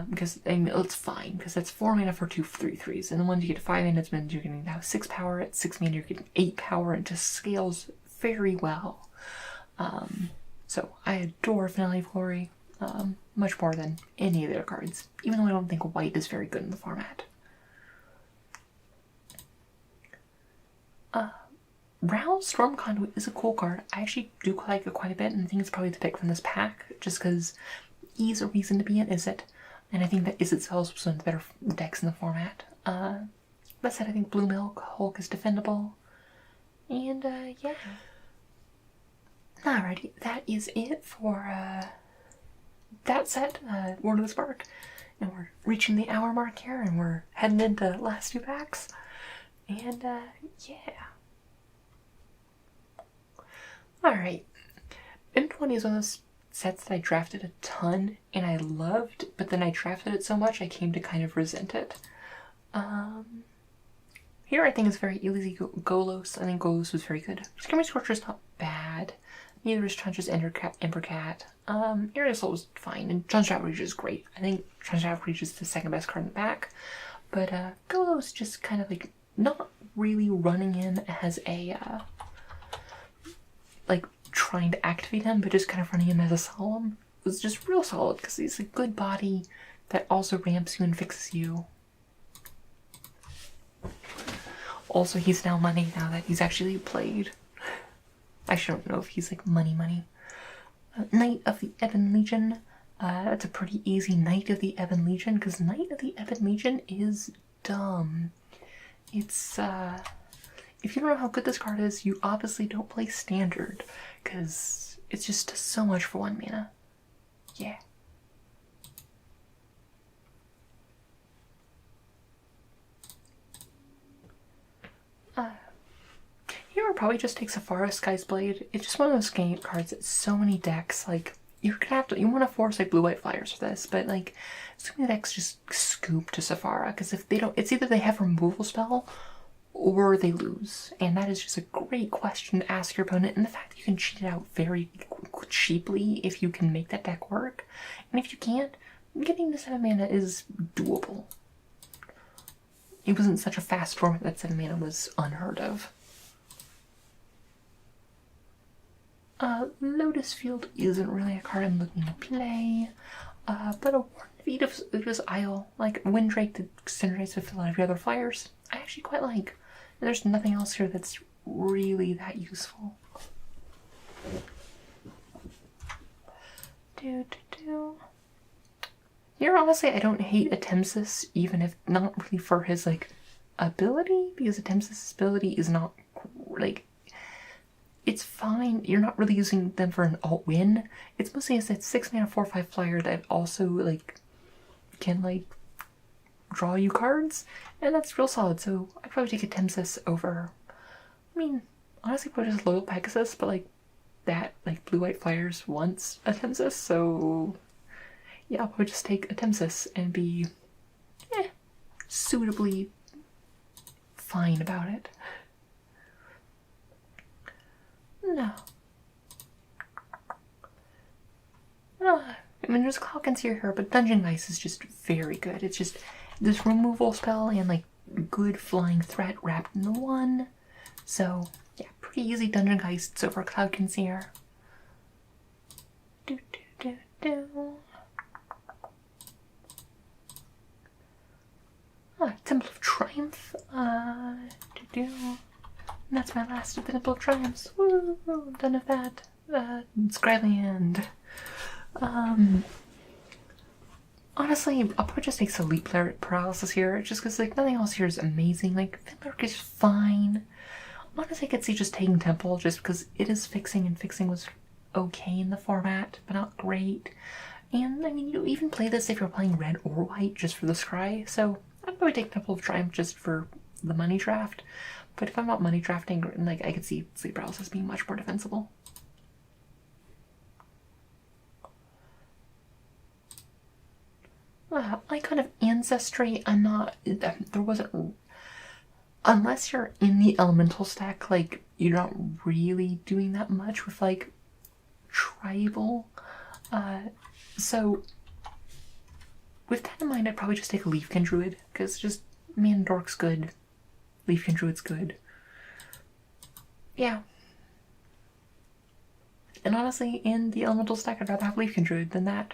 Because, I mean, it's fine, because that's 4 mana for 2 3/3s. And then once you get to 5 mana, it means you're getting now 6 power. At 6 mana, you're getting 8 power, and just scales very well. So I adore Finale of Glory, much more than any of their cards, even though I don't think white is very good in the format. Rouse Storm Conduit is a cool card. I actually do like it quite a bit, and I think it's probably the pick from this pack, just because E's a reason to be an Izzet, and I think that Izzet itself is one of the better decks in the format. That said, I think Blue Milk Hulk is defendable, and yeah. Alrighty, that is it for that set, Word of the Spark, and we're reaching the hour mark here, and we're heading into last 2 packs, and yeah. Alright, M20 is one of those sets that I drafted a ton and I loved, but then I drafted it so much I came to kind of resent it. Here I think it's very easy. Golos, I think Golos was very good. Screaming Scorcher is not bad. Neither is Trench's Embercat. Area Assault was fine, and Trench's Outrage is great. I think Trench's Outrage is the second best card in the pack, but Golos just kind of like not really running him as a like trying to activate him, but just kind of running him as a solemn. It was just real solid because he's a good body that also ramps you and fixes you. Also, he's now money now that he's actually played. I actually don't know if he's like money. Knight of the Ebon Legion. That's a pretty easy Knight of the Ebon Legion, because Knight of the Ebon Legion is dumb. It's if you don't know how good this card is, you obviously don't play Standard, because it's just so much for 1 mana. Yeah. Here I'll probably just take Safara Sky's Blade. It's just one of those game cards that so many decks, like, you're gonna have to, you want to force like blue-white flyers for this, but like, so many decks just scoop to Safara, because if they don't, it's either they have a removal spell, or they lose, and that is just a great question to ask your opponent, and the fact that you can cheat it out very cheaply if you can make that deck work, and if you can't, getting to 7 mana is doable. It wasn't such a fast format that 7 mana was unheard of. Lotus Field isn't really a card I'm looking to play, but a Warden of Uda's Isle, like Windrake that synergize with a lot of your other flyers, I actually quite like. And there's nothing else here that's really that useful. Here, honestly, I don't hate Atemsis, even if not really for his, like, ability, because Atemsis' ability is not, like, it's fine. You're not really using them for an alt-win. It's mostly as that 6 mana 4/5 flyer that also, like, can, like, draw you cards, and that's real solid, so I'd probably take Atemsis over, I mean, honestly probably just Loyal Pegasus, but like, that, like, blue-white flyers wants Atemsis, so yeah, I'll probably just take Atemsis and be, suitably fine about it. No. I mean, there's Clockins here, but Dungeon Geist is just very good. It's just this removal spell and like good flying threat wrapped into one. So yeah, pretty easy Dungeon Geists over Cloud Conceer. Temple of Triumph. That's my last of the Temple of Triumphs. Woo! I'm done with that. Scryland. Honestly, I'll probably just take Sleep Paralysis here, just because like nothing else here is amazing. Like, Finlark is fine. Honestly, I could see just taking Temple just because it is fixing, and fixing was okay in the format, but not great. And I mean, you even play this if you're playing red or white just for the scry, so I'd probably take Temple of Triumph just for the money draft. But if I'm not money drafting, like, I could see Sleep Paralysis being much more defensible. Icon of Ancestry, I'm not, there wasn't, unless you're in the elemental stack, like, you're not really doing that much with, like, tribal. So, with that in mind, I'd probably just take a Leafkin Druid, because just, Man Dork's good, Leafkin Druid's good. Yeah. And honestly, in the elemental stack, I'd rather have Leafkin Druid than that.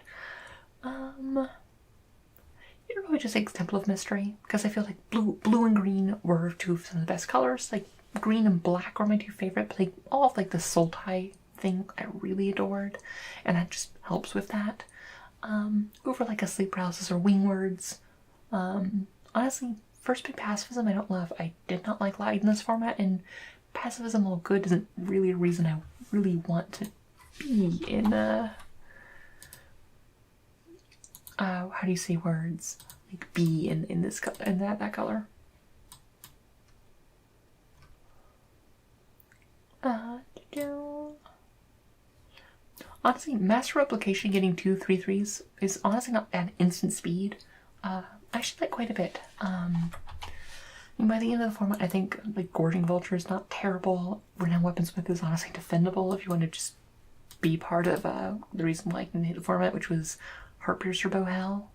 You'd probably just take Temple of Mystery, because I feel like blue and green were two of some of the best colors. Like, green and black were my two favorite, but like, all of like the Sultai thing I really adored, and that just helps with that. Over like a Sleep Paralysis or Wingwords. Honestly, first pick Pacifism I don't love. I did not like Light in this format, and Pacifism, while good, isn't really a reason I really want to be in how do you say words? Like be in this color, in that color. Honestly, Master Replication getting 2 3/3s is honestly not at instant speed. I actually like quite a bit. By the end of the format, I think like Gorging Vulture is not terrible. Renowned Weaponsmith is honestly defendable if you want to just be part of the reason why I can hit the format, which was Heartpiercer Bowhell.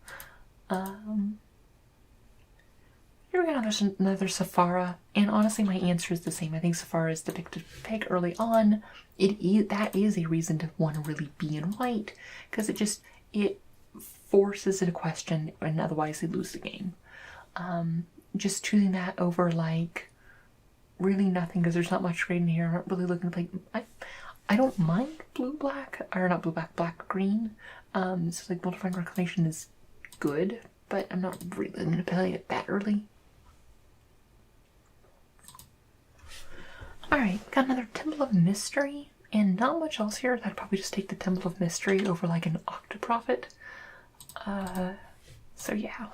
Here we go, there's another Sephara, and honestly my answer is the same. I think Sephara is the pick to pick early on. That is a reason to want to really be in white, because it forces it a question, and otherwise they lose the game. Just choosing that over like really nothing, because there's not much grade in here. I'm not really looking to play. I don't mind blue-black, or not blue-black, black-green. So like Multiplying Reclamation is good, but I'm not really going to play it that early. Alright, got another Temple of Mystery, and not much else here. I'd probably just take the Temple of Mystery over like an Octoprophet. So yeah.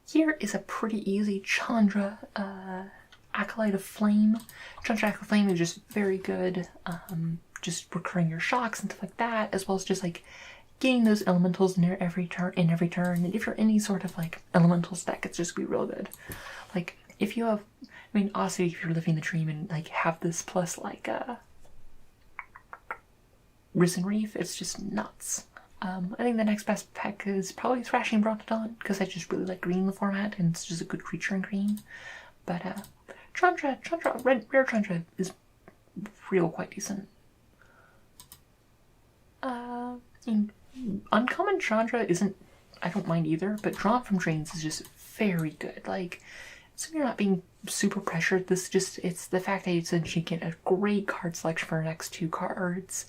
Here is a pretty easy Chandra Acolyte of Flame. Chandra Acolyte of Flame is just very good, just recurring your shocks and stuff like that, as well as just like getting those elementals near every turn. And if you're any sort of like elemental stack, it's just gonna be real good. Like if you have, I mean, also if you're living the dream and like have this plus like Risen Reef, it's just nuts. I think the next best pack is probably Thrashing Brontodon, because I just really like green in the format, and it's just a good creature in green. But Chandra, rare Chandra is real quite decent. Uncommon Chandra isn't, I don't mind either, but Drawn from Drains is just very good. Like, so you're not being super pressured. It's the fact that you essentially get a great card selection for the next 2 cards,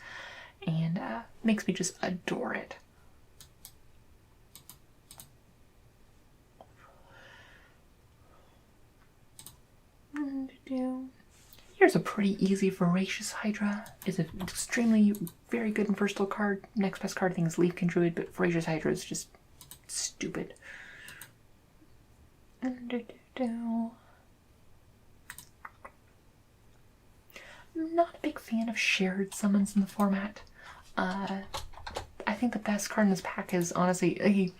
and makes me just adore it. Here's a pretty easy Voracious Hydra. It's an extremely very good and versatile card. Next best card thing is Leafkin Druid, but Voracious Hydra is just stupid. I'm not a big fan of shared summons in the format. I think the best card in this pack is honestly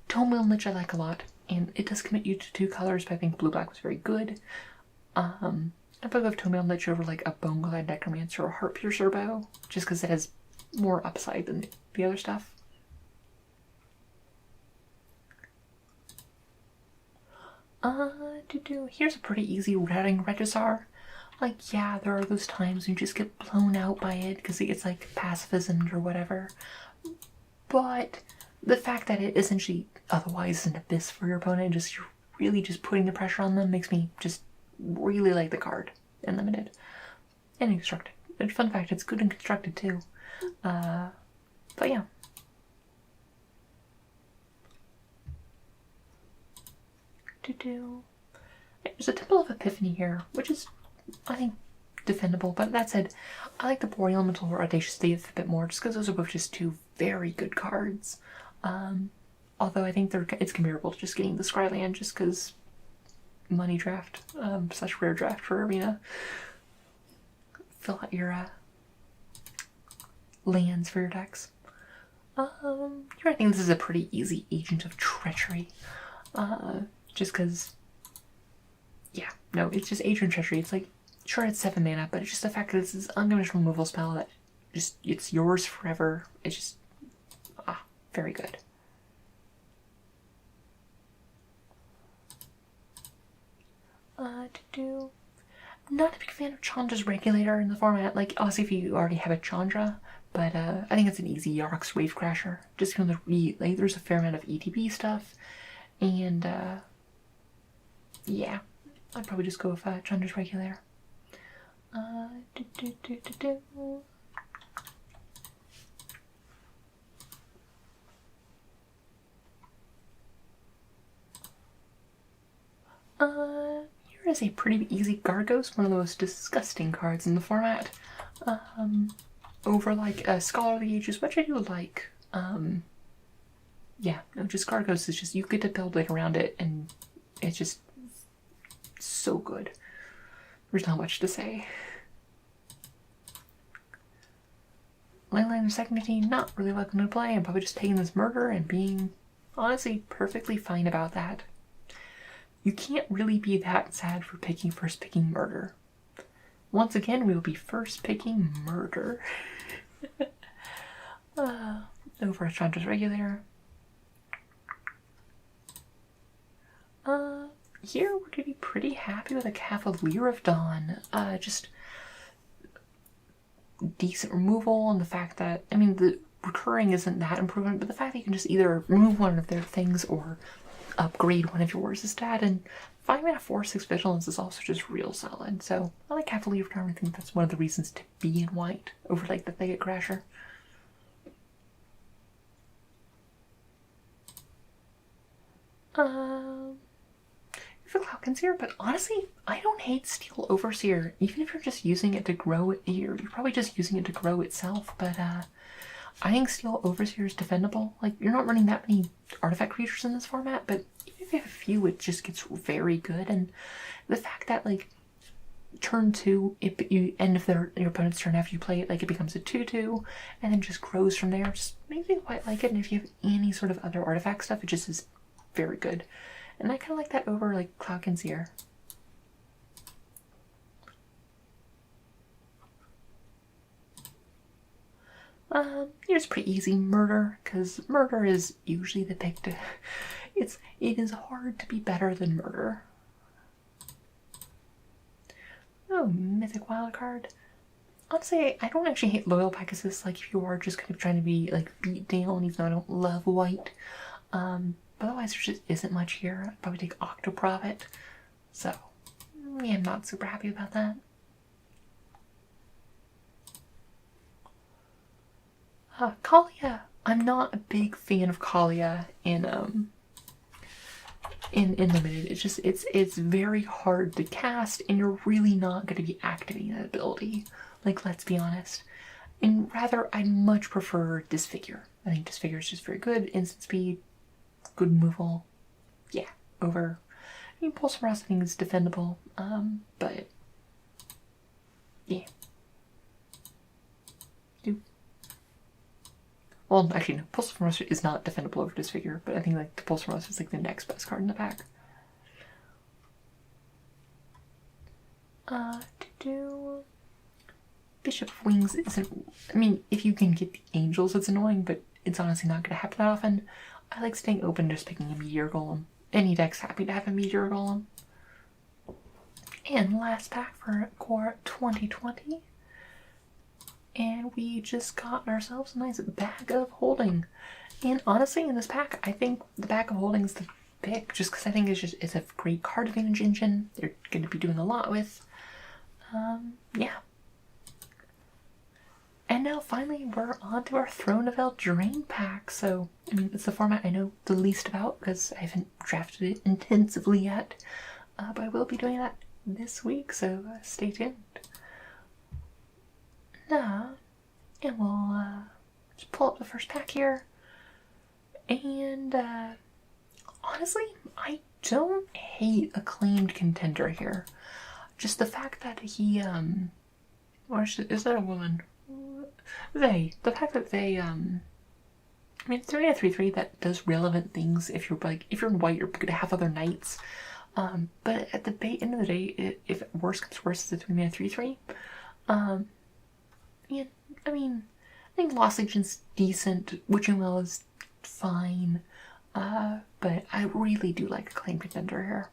Tonemeal Lich I like a lot, and it does commit you to 2 colors, but I think blue-black was very good. I'd probably have Tonemeal Lich over like a Boneglide Necromancer or Heartpiercer Bow, just because it has more upside than the other stuff. Here's a pretty easy Routing Registrar. Like, yeah, there are those times you just get blown out by it because it's like pacifism or whatever. But the fact that it essentially otherwise is an abyss for your opponent, you're really just putting the pressure on them, makes me just really like the card in limited and constructed. And fun fact, it's good and constructed too. But yeah. There's a Temple of Epiphany here, which is, I think, defendable. But that said, I like the Boreal Elemental or Audacious Thief a bit more, just because those are both just 2 very good cards. Although I think it's comparable to just getting the Scryland, just because money draft, such rare draft for Arena. fill out your lands for your decks. I think this is a pretty easy Agent of Treachery. Just because, yeah, no, it's just Agent of Treachery. It's like, sure, it's 7 mana, but it's just the fact that it's this unconditional removal spell that just, it's yours forever. It's just, very good. Not a big fan of Chandra's Regulator in the format. Like, obviously, if you already have a Chandra, but I think it's an easy Yarok's Wavecrasher. Just because like, there's a fair amount of ETB stuff, and yeah, I'd probably just go with Chandra's Regulator. Here is a pretty easy Gargos, one of the most disgusting cards in the format. Over like Scholar of the Ages, which I do like. Yeah, no, just Gargos is just, you get to build like around it, and it's just so good. There's not much to say. Leyline of Secondity, not really welcome to play. I'm probably just taking this murder and being honestly perfectly fine about that. You can't really be that sad for first picking murder. Once again, we will be first picking murder. Over a Chandra's Regulator. Here we're gonna be pretty happy with a Cavalier of Dawn. Just decent removal, and the fact that, I mean, the recurring isn't that improvement, but the fact that you can just either remove one of their things or upgrade one of yours is stat, and 5 mana 4/6 Vigilance is also just real solid. So I like Cavalier of Dawn. I think that's one of the reasons to be in white over like the Thicket Crasher. For Cloudconseer, but honestly, I don't hate Steel Overseer. Even if you're just using it to grow it, you're probably just using it to grow itself, but I think Steel Overseer is defendable. Like, you're not running that many artifact creatures in this format, but even if you have a few, it just gets very good. And the fact that, like, turn 2, end of your opponent's turn after you play it, like, it becomes a 2/2, and then just grows from there, just makes me quite like it. And if you have any sort of other artifact stuff, it just is very good. And I kind of like that over, like, Cloudconseer. Here's pretty easy Murder, because Murder is usually the pick to... it is hard to be better than Murder. Oh, Mythic Wildcard. Honestly, I don't actually hate Loyal Pegasus, like, if you are just kind of trying to be, like, beat down, even though I don't love white. But otherwise, there just isn't much here. I'd probably take Octoprophet. So, yeah, I'm not super happy about that. Kalia. I'm not a big fan of Kalia in Limited. It's just, it's very hard to cast, and you're really not going to be activating that ability. Like, let's be honest. And rather, I much prefer Disfigure. I think Disfigure is just very good. Instant speed, good removal. Yeah, over. I mean, Pulse from Rust I think is defendable, but yeah. Well, actually, no, Pulse from Rust is not defendable over Disfigure, but I think like the Pulse from Rust is like the next best card in the pack. Bishop of Wings isn't, I mean, if you can get the Angels, it's annoying, but it's honestly not going to happen that often. I like staying open, just picking a Meteor Golem. Any deck's happy to have a Meteor Golem. And last pack for Core 2020. And we just got ourselves a nice bag of holding. And honestly, in this pack, I think the bag of holding is the pick, just because I think it's a great card advantage engine. They're going to be doing a lot with. Yeah. And now finally we're on to our Throne of Eldraine pack. So, I mean, it's the format I know the least about because I haven't drafted it intensively yet. But I will be doing that this week, so stay tuned. And we'll just pull up the first pack here. And honestly, I don't hate Acclaimed Contender here. Just the fact that he Or is that a woman? They. The fact that they, I mean, 3 out of 3/3 that does relevant things. If you're in white, you're gonna have other knights. But at the end of the day, if worse comes worse, it's a 3 mana 3/3. Yeah, I mean, I think Lost Legion's decent. Witching Well is fine. But I really do like Acclaimed Contender here.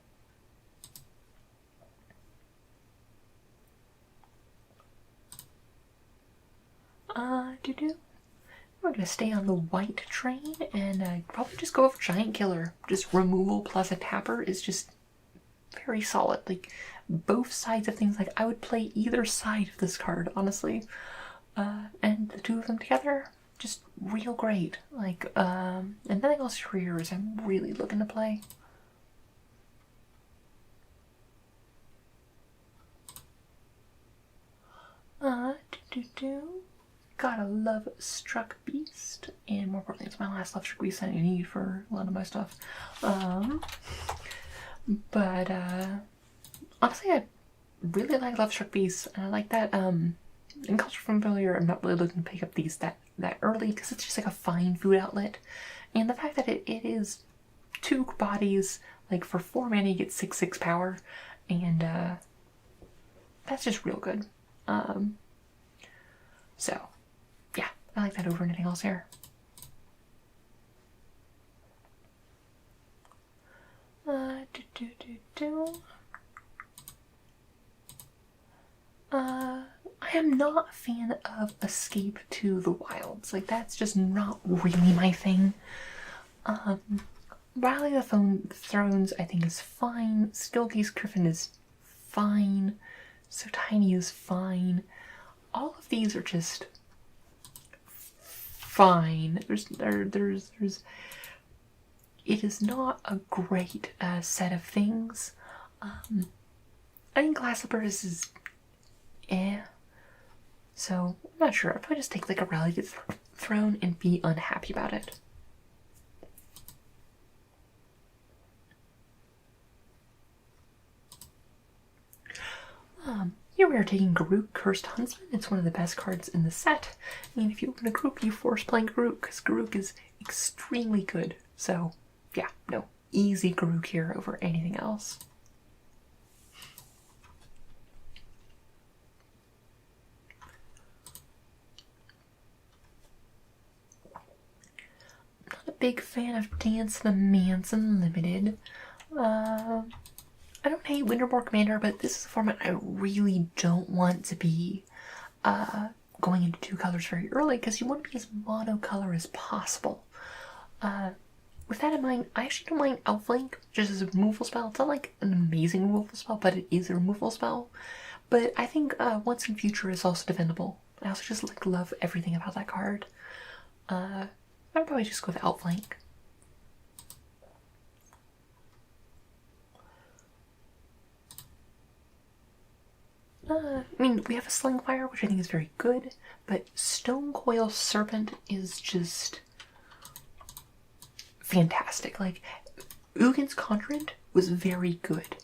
We're gonna stay on the white train and probably just go over Giant Killer. Just removal plus a tapper is just very solid. Like, both sides of things, like, I would play either side of this card, honestly. And the two of them together, just real great. Like, and nothing else here is I'm really looking to play. Gotta love Struck Beast, and more importantly, it's my last Love Struck Beast I need for a lot of my stuff. But honestly, I really like Love Struck Beast, and I like that. In Culture Familiar, I'm not really looking to pick up these that early because it's just like a fine food outlet, and the fact that it is 2 bodies, like for 4 mana you get 6/6 power, and that's just real good. So yeah, I like that over anything else here. I am not a fan of Escape to the Wilds. Like, that's just not really my thing. Rally the Thrones, I think, is fine. Skillcase Griffin is fine. So Tiny is fine. All of these are just fine. It is not a great set of things. I think Glass Slippers is so I'm not sure. I'd probably just take like a Rally to the Throne and be unhappy about it. Here we are taking Garruk, Cursed Huntsman. It's one of the best cards in the set. And if you open a Garruk, you force playing Garruk, because Garruk is extremely good. So, yeah, no, easy Garruk here over anything else. I'm not a big fan of Dance the Manson Limited. I don't hate Winterborn Commander, but this is a format I really don't want to be going into 2 colors very early, because you want to be as monocolor as possible. With that in mind, I actually don't mind Elflink just as a removal spell. It's not like an amazing removal spell, but it is a removal spell. But I think Once in Future is also defendable. I also just like love everything about that card. I'd probably just go with Outflank. I mean, we have a Slingfire, which I think is very good, but Stonecoil Serpent is just fantastic. Like, Ugin's Conjurant was very good.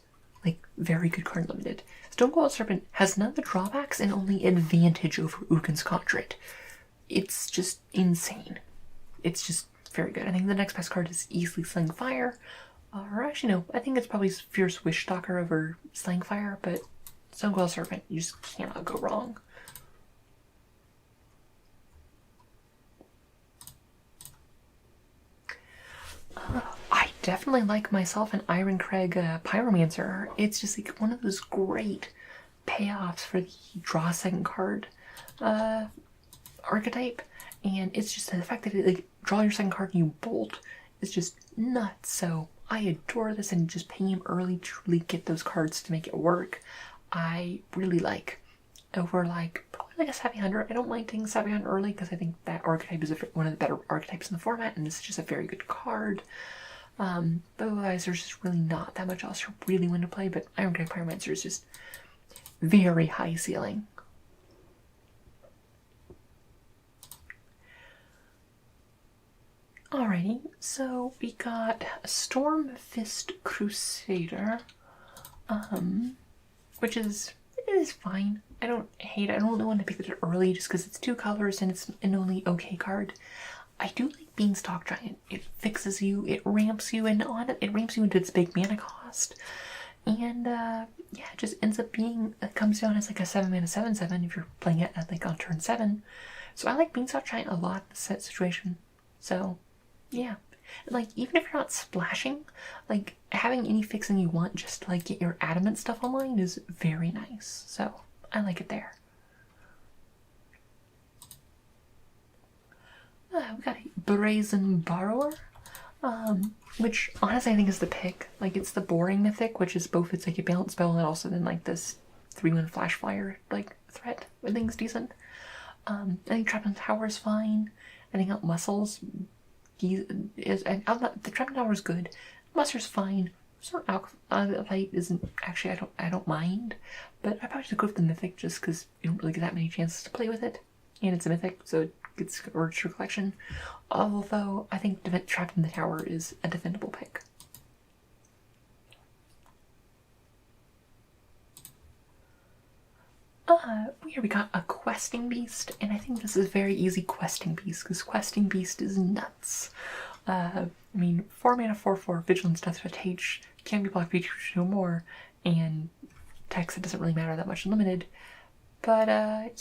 Like, very good card limited. Stonecoil Serpent has none of the drawbacks and only advantage over Ugin's Conjurant. It's just insane. It's just very good. I think the next best card is easily Slingfire. Or actually, no, I think it's probably Fierce Wishstalker over Slingfire, but Stonecoil Serpent, you just cannot go wrong. I definitely like myself an Ironcrag Pyromancer. It's just like one of those great payoffs for the draw second card archetype, and it's just the fact that it, like, draw your second card and you bolt is just nuts. So I adore this, and just paying him early to really get those cards to make it work. I really like over like probably like a Savvy Hunter. I don't mind taking Savvy Hunter early because I think that archetype is one of the better archetypes in the format, and this is just a very good card. But otherwise, there's just really not that much else to really want to play. But Ironcrag Pyromancer is just very high ceiling. Alrighty, so we got Stormfist Crusader, which is fine. don't hate it. I don't really want to pick it early just because it's 2 colors and it's an only okay card. I do like Beanstalk Giant. It fixes you, it ramps you, and it ramps you into its big mana cost. And yeah, it just ends up being, it comes down as like a 7 mana 7/7 if you're playing it at like on turn 7. So I like Beanstalk Giant a lot in this set situation. So yeah. Like, even if you're not splashing, like, having any fixing you want just to, like, get your adamant stuff online is very nice. So, I like it there. We got a Brazen Borrower, which, honestly, I think is the pick. Like, it's the boring mythic, which is both, it's like a balance spell and also then, like, this 3/1 flash flyer, like, threat. I think is decent. I think Trap in the Tower is fine. I think Out Muscles the Trap Tower is good. Muster's fine. So Light isn't actually, I don't mind, but I probably should go with the Mythic just because you don't really get that many chances to play with it, and it's a Mythic, so it gets urged to your collection. Although I think Trapped in the Tower is a defendable pick. Here we got a Questing Beast, and I think this is a very easy Questing Beast, because Questing Beast is nuts. I mean, 4 mana 4/4, Vigilance, Death Touch, H, can be blocked features no more, and text, it doesn't really matter that much in limited. But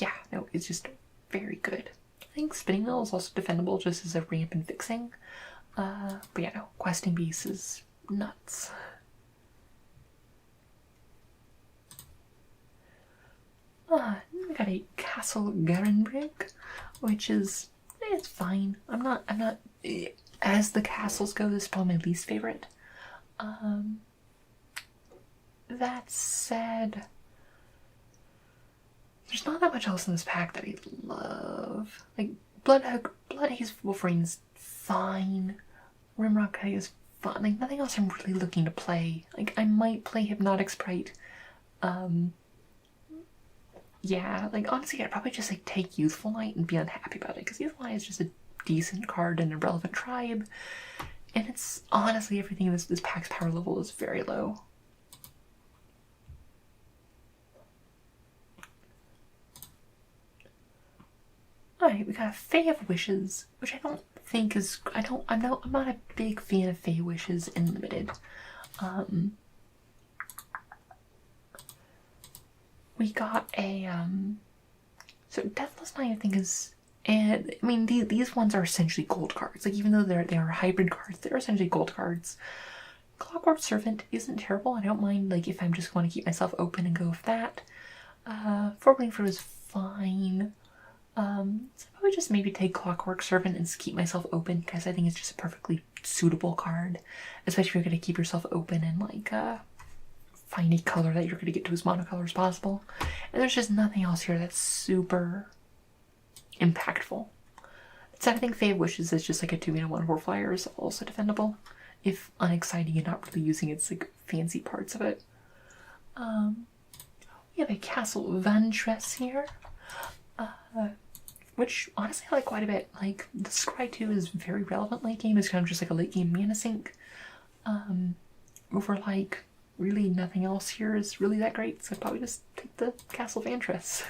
yeah, no, it's just very good. I think Spinning Mill is also defendable just as a ramp and fixing. But yeah, no, Questing Beast is nuts. We got a Castle Garenbrig, which is, it's fine. I'm not, as the castles go, this is probably my least favorite. That said, there's not that much else in this pack that I love. Like, Blood Haze Wolverine is fine. Rimrock Kite is fun. Like, nothing else I'm really looking to play. Like, I might play Hypnotic Sprite. Yeah, like, honestly, I'd probably just, like, take Youthful Knight and be unhappy about it, because Youthful Knight is just a decent card in a relevant tribe, and it's, honestly, everything in this pack's power level is very low. Alright, we got a Fae of Wishes, which I don't think is, I'm not a big fan of Fae Wishes in limited. We got a, so Deathless Knight I think is, and I mean these ones are essentially gold cards. Like, even though they are hybrid cards, they're essentially gold cards. Clockwork Servant isn't terrible. I don't mind, like, if I'm just want to keep myself open and go with that. Foreboding Fruit is fine. So I'll probably just maybe take Clockwork Servant and keep myself open, because I think it's just a perfectly suitable card, especially if you're going to keep yourself open and, like, find a color that you're going to get to as monocolor as possible. And there's just nothing else here that's super impactful. So I think Fae of Wishes is just like a 2 mana 1/4 flyer is also defendable, if unexciting and not really using its, like, fancy parts of it. We have a Castle Vantress here, which honestly I like quite a bit. Like, the Scry 2 is very relevant late game. It's kind of just like a late game mana sink. Over, like, really nothing else here is really that great, so I'd probably just take the Castle Vantress.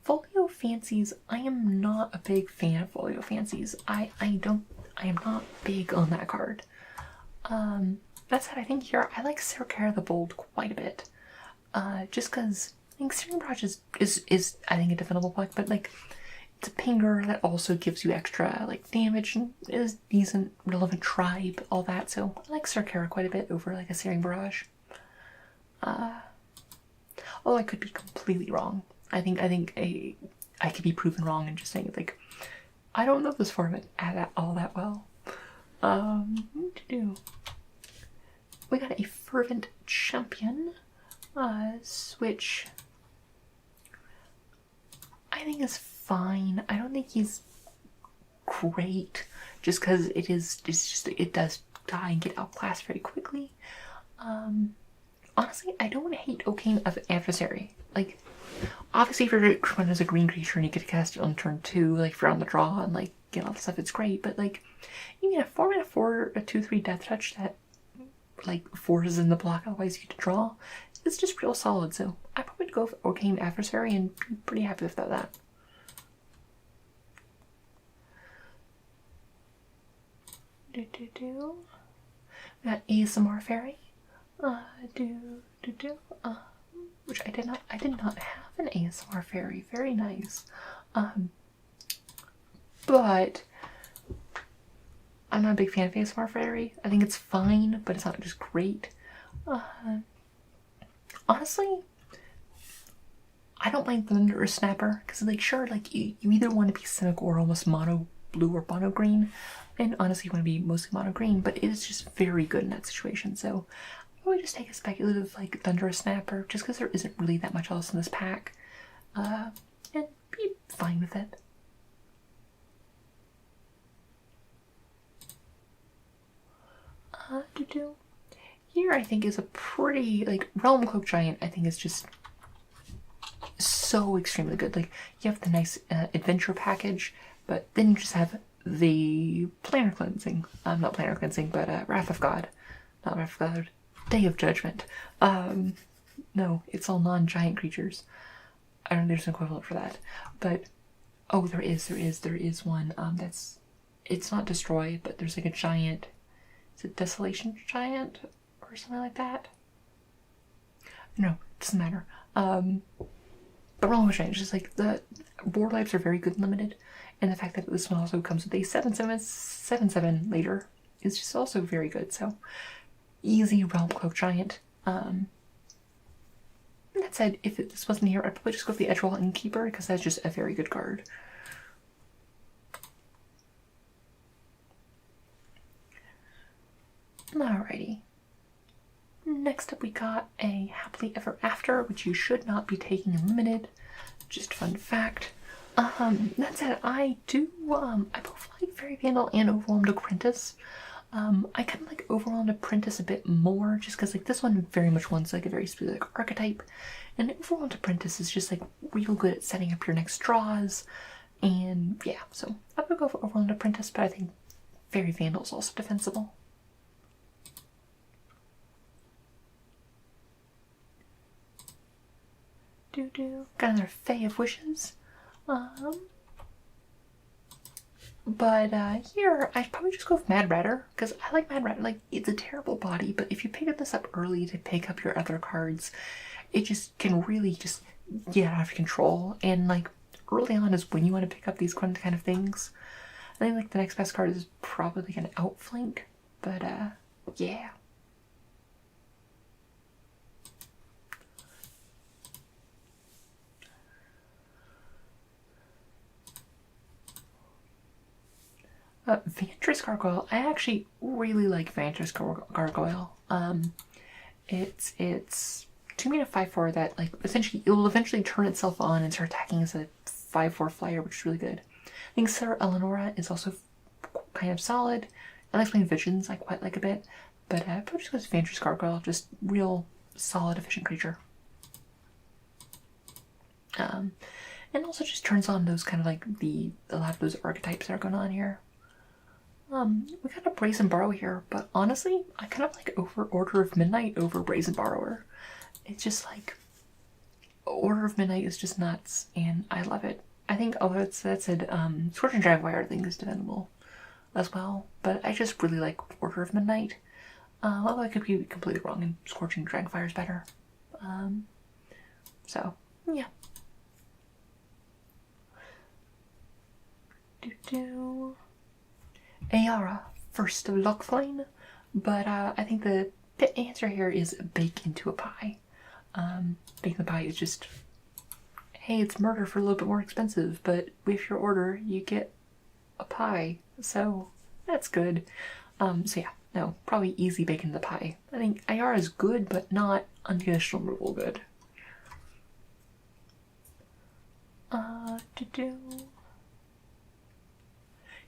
Folio Fancies, I am not a big fan of Folio Fancies. I am not big on that card. That said, I think here I like Sarkar the Bold quite a bit. Just because I think Searing Barrage is I think a defendable pick, but, like, it's a pinger that also gives you extra, like, damage and is decent, relevant tribe, all that. So I like Sarkar quite a bit over, like, a Searing Barrage. Oh, I could be completely wrong. I think I could be proven wrong and just saying, like, I don't know this format all that well. What to do? We got a Fervent Champion, which I think is fine. I don't think he's great, just because it does die and get outclassed very quickly. Honestly, I don't hate Oaken of Adversary. Like, obviously if you're running as a green creature and you get to cast it on turn 2, like, if you're on the draw and, like, get all the stuff, it's great. But, like, you get a 4 mana 4, a 2/3 Death Touch that like forces in the block, otherwise you get to draw. It's just real solid, so I probably would go for Arcane Adversary and be pretty happy with that. We got ASMR Fairy. Which I did not have an ASMR Fairy. Very nice. But I'm not a big fan of ASMR Fairy. I think it's fine, but it's not just great. Honestly, I don't mind Thunder Snapper, because like sure, like you either want to be cynic or almost mono blue or mono green, and honestly you want to be mostly mono green, but it is just very good in that situation. So I would just take a speculative like Thunder Snapper, just because there isn't really that much else in this pack, and be fine with it. Here I think is a pretty, like, Realm Cloak Giant I think is just so extremely good. Like, you have the nice adventure package, but then you just have the Planar Cleansing. Not Planar Cleansing, but Wrath of God. Not Wrath of God, Day of Judgment. No, it's all non-giant creatures. I don't know if there's an equivalent for that. But, oh, there is one that's, it's not Destroy, but there's like a giant, is it Desolation Giant? Or something like that. No, it doesn't matter. But Realm Cloak Giant, just like the board lives are very good and limited, and the fact that this one also comes with a 7/7 later is just also very good. So easy Realm Cloak Giant. That said, if this wasn't here, I'd probably just go for the Edgewall Innkeeper, because that's just a very good card. Alrighty. Next up we got a Happily Ever After, which you should not be taking in limited. Just fun fact. That said, I both like Fairy Vandal and Overwhelmed Apprentice. I kind of like Overwhelmed Apprentice a bit more, just because like this one very much wants like a very specific archetype, and Overwhelmed Apprentice is just like real good at setting up your next draws, and yeah, so I would go for Overwhelmed Apprentice, but I think Fairy Vandal is also defensible. Got another Fae of Wishes. But here I'd probably just go with Mad Ratter, because I like Mad Ratter. Like, it's a terrible body, but if you pick this up early to pick up your other cards, it just can really just get out of control. And like early on is when you want to pick up these kind of things. I think like the next best card is probably an Outflank, but yeah. Vantress Gargoyle. I actually really like Vantress Gargoyle. It's 2-mana 5/4 that like essentially it will eventually turn itself on and start attacking as a 5/4 flyer, which is really good. I think Sarah Eleonora is also kind of solid. Unexplained Visions I quite like a bit, but probably just goes Vantress Gargoyle, just real solid efficient creature. And also just turns on those kind of like a lot of those archetypes that are going on here. We got a Brazen Borrow here, but honestly, I kind of like Order of Midnight over Brazen Borrower. It's just like, Order of Midnight is just nuts, and I love it. I think, although that said, Scorching Dragonfire I think is defendable as well, but I just really like Order of Midnight. Although I could be completely wrong, and Scorching Dragonfire is better. So, yeah. Ayara, First of Lockflame, but I think the answer here is Bake into a Pie. Bake the Pie is just, hey, it's murder for a little bit more expensive, but with your order you get a pie, so that's good. So yeah, no, probably easy Bake into the Pie. I think Ayara is good, but not unconditional removal good.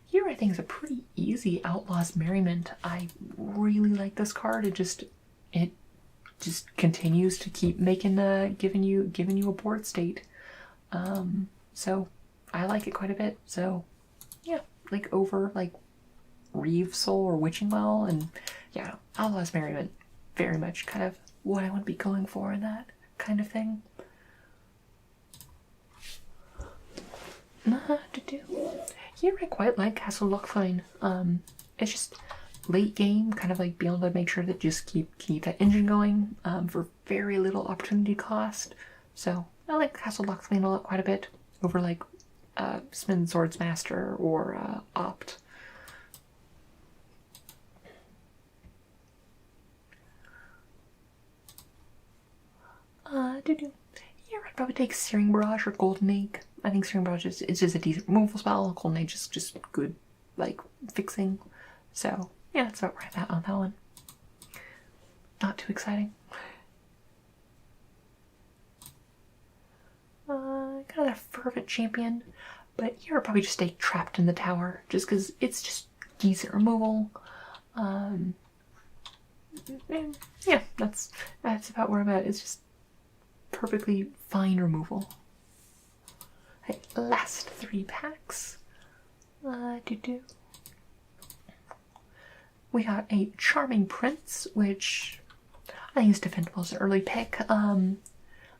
Here I think is a pretty easy Outlaw's Merriment. I really like this card. It just continues to keep making giving you a board state. So I like it quite a bit. So yeah, like over like Reeve Soul or Witching Well, and yeah, Outlaw's Merriment. very much kind of what I want to be going for in that kind of thing. Here I quite like Castle Lockfine. It's just late game, kind of like being able to make sure that just keep that engine going for very little opportunity cost. So I like Castle Lockfine quite a bit over like Smith & Swords Master or Opt. Here I'd probably take Searing Barrage or Golden Egg. I think Searing Barrage is just a decent removal spell. Golden Age is just good, like, fixing. So, yeah, that's about where I'm at on that one. Not too exciting. Kind of a Fervent Champion, but here I'll probably just stay Trapped in the Tower, just because it's just decent removal. Yeah, that's about where I'm at. It's just perfectly fine removal. Okay, last 3 packs. We got a Charming Prince, which I think is defendable as an early pick.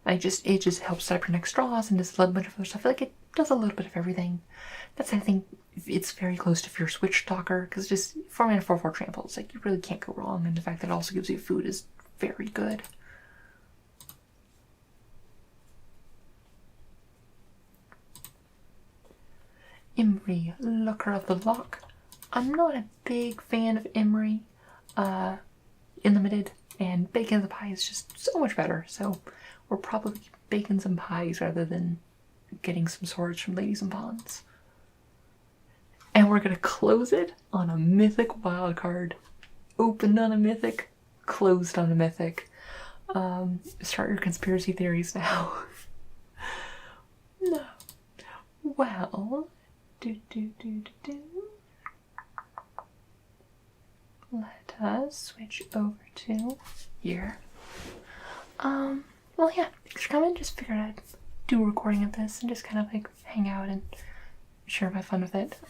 It just helps set up your next draws and does a little bit of other stuff. Like, it does a little bit of everything. That's, I think, it's very close to Fierce Witch Stalker, because just 4 mana 4/4 tramples, like, you really can't go wrong, and the fact that it also gives you food is very good. Imri, Looker of the Lock. I'm not a big fan of Imri in limited, and Bacon the Pie is just so much better, so we're probably baking some pies rather than getting some swords from Ladies and Pawns. And we're gonna close it on a Mythic wildcard. Opened on a Mythic, closed on a Mythic. Start your conspiracy theories now. No. Well, let us switch over to here. Well, yeah, thanks for coming. Just figured I'd do a recording of this and just kind of like hang out and share my fun with it.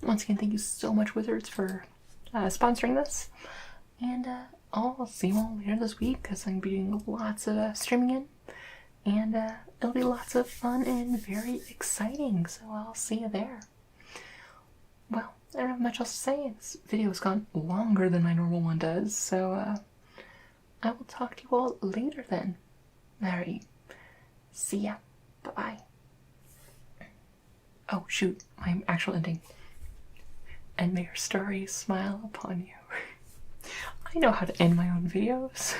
Once again, thank you so much, Wizards, for sponsoring this. And I'll see you all later this week, because I'm going to be doing lots of streaming in. And it'll be lots of fun and very exciting, so I'll see you there. Well, I don't have much else to say. This video has gone longer than my normal one does, so I will talk to you all later then. Alright, see ya. Bye-bye. Oh, shoot, my actual ending. And may your stories smile upon you. I know how to end my own videos.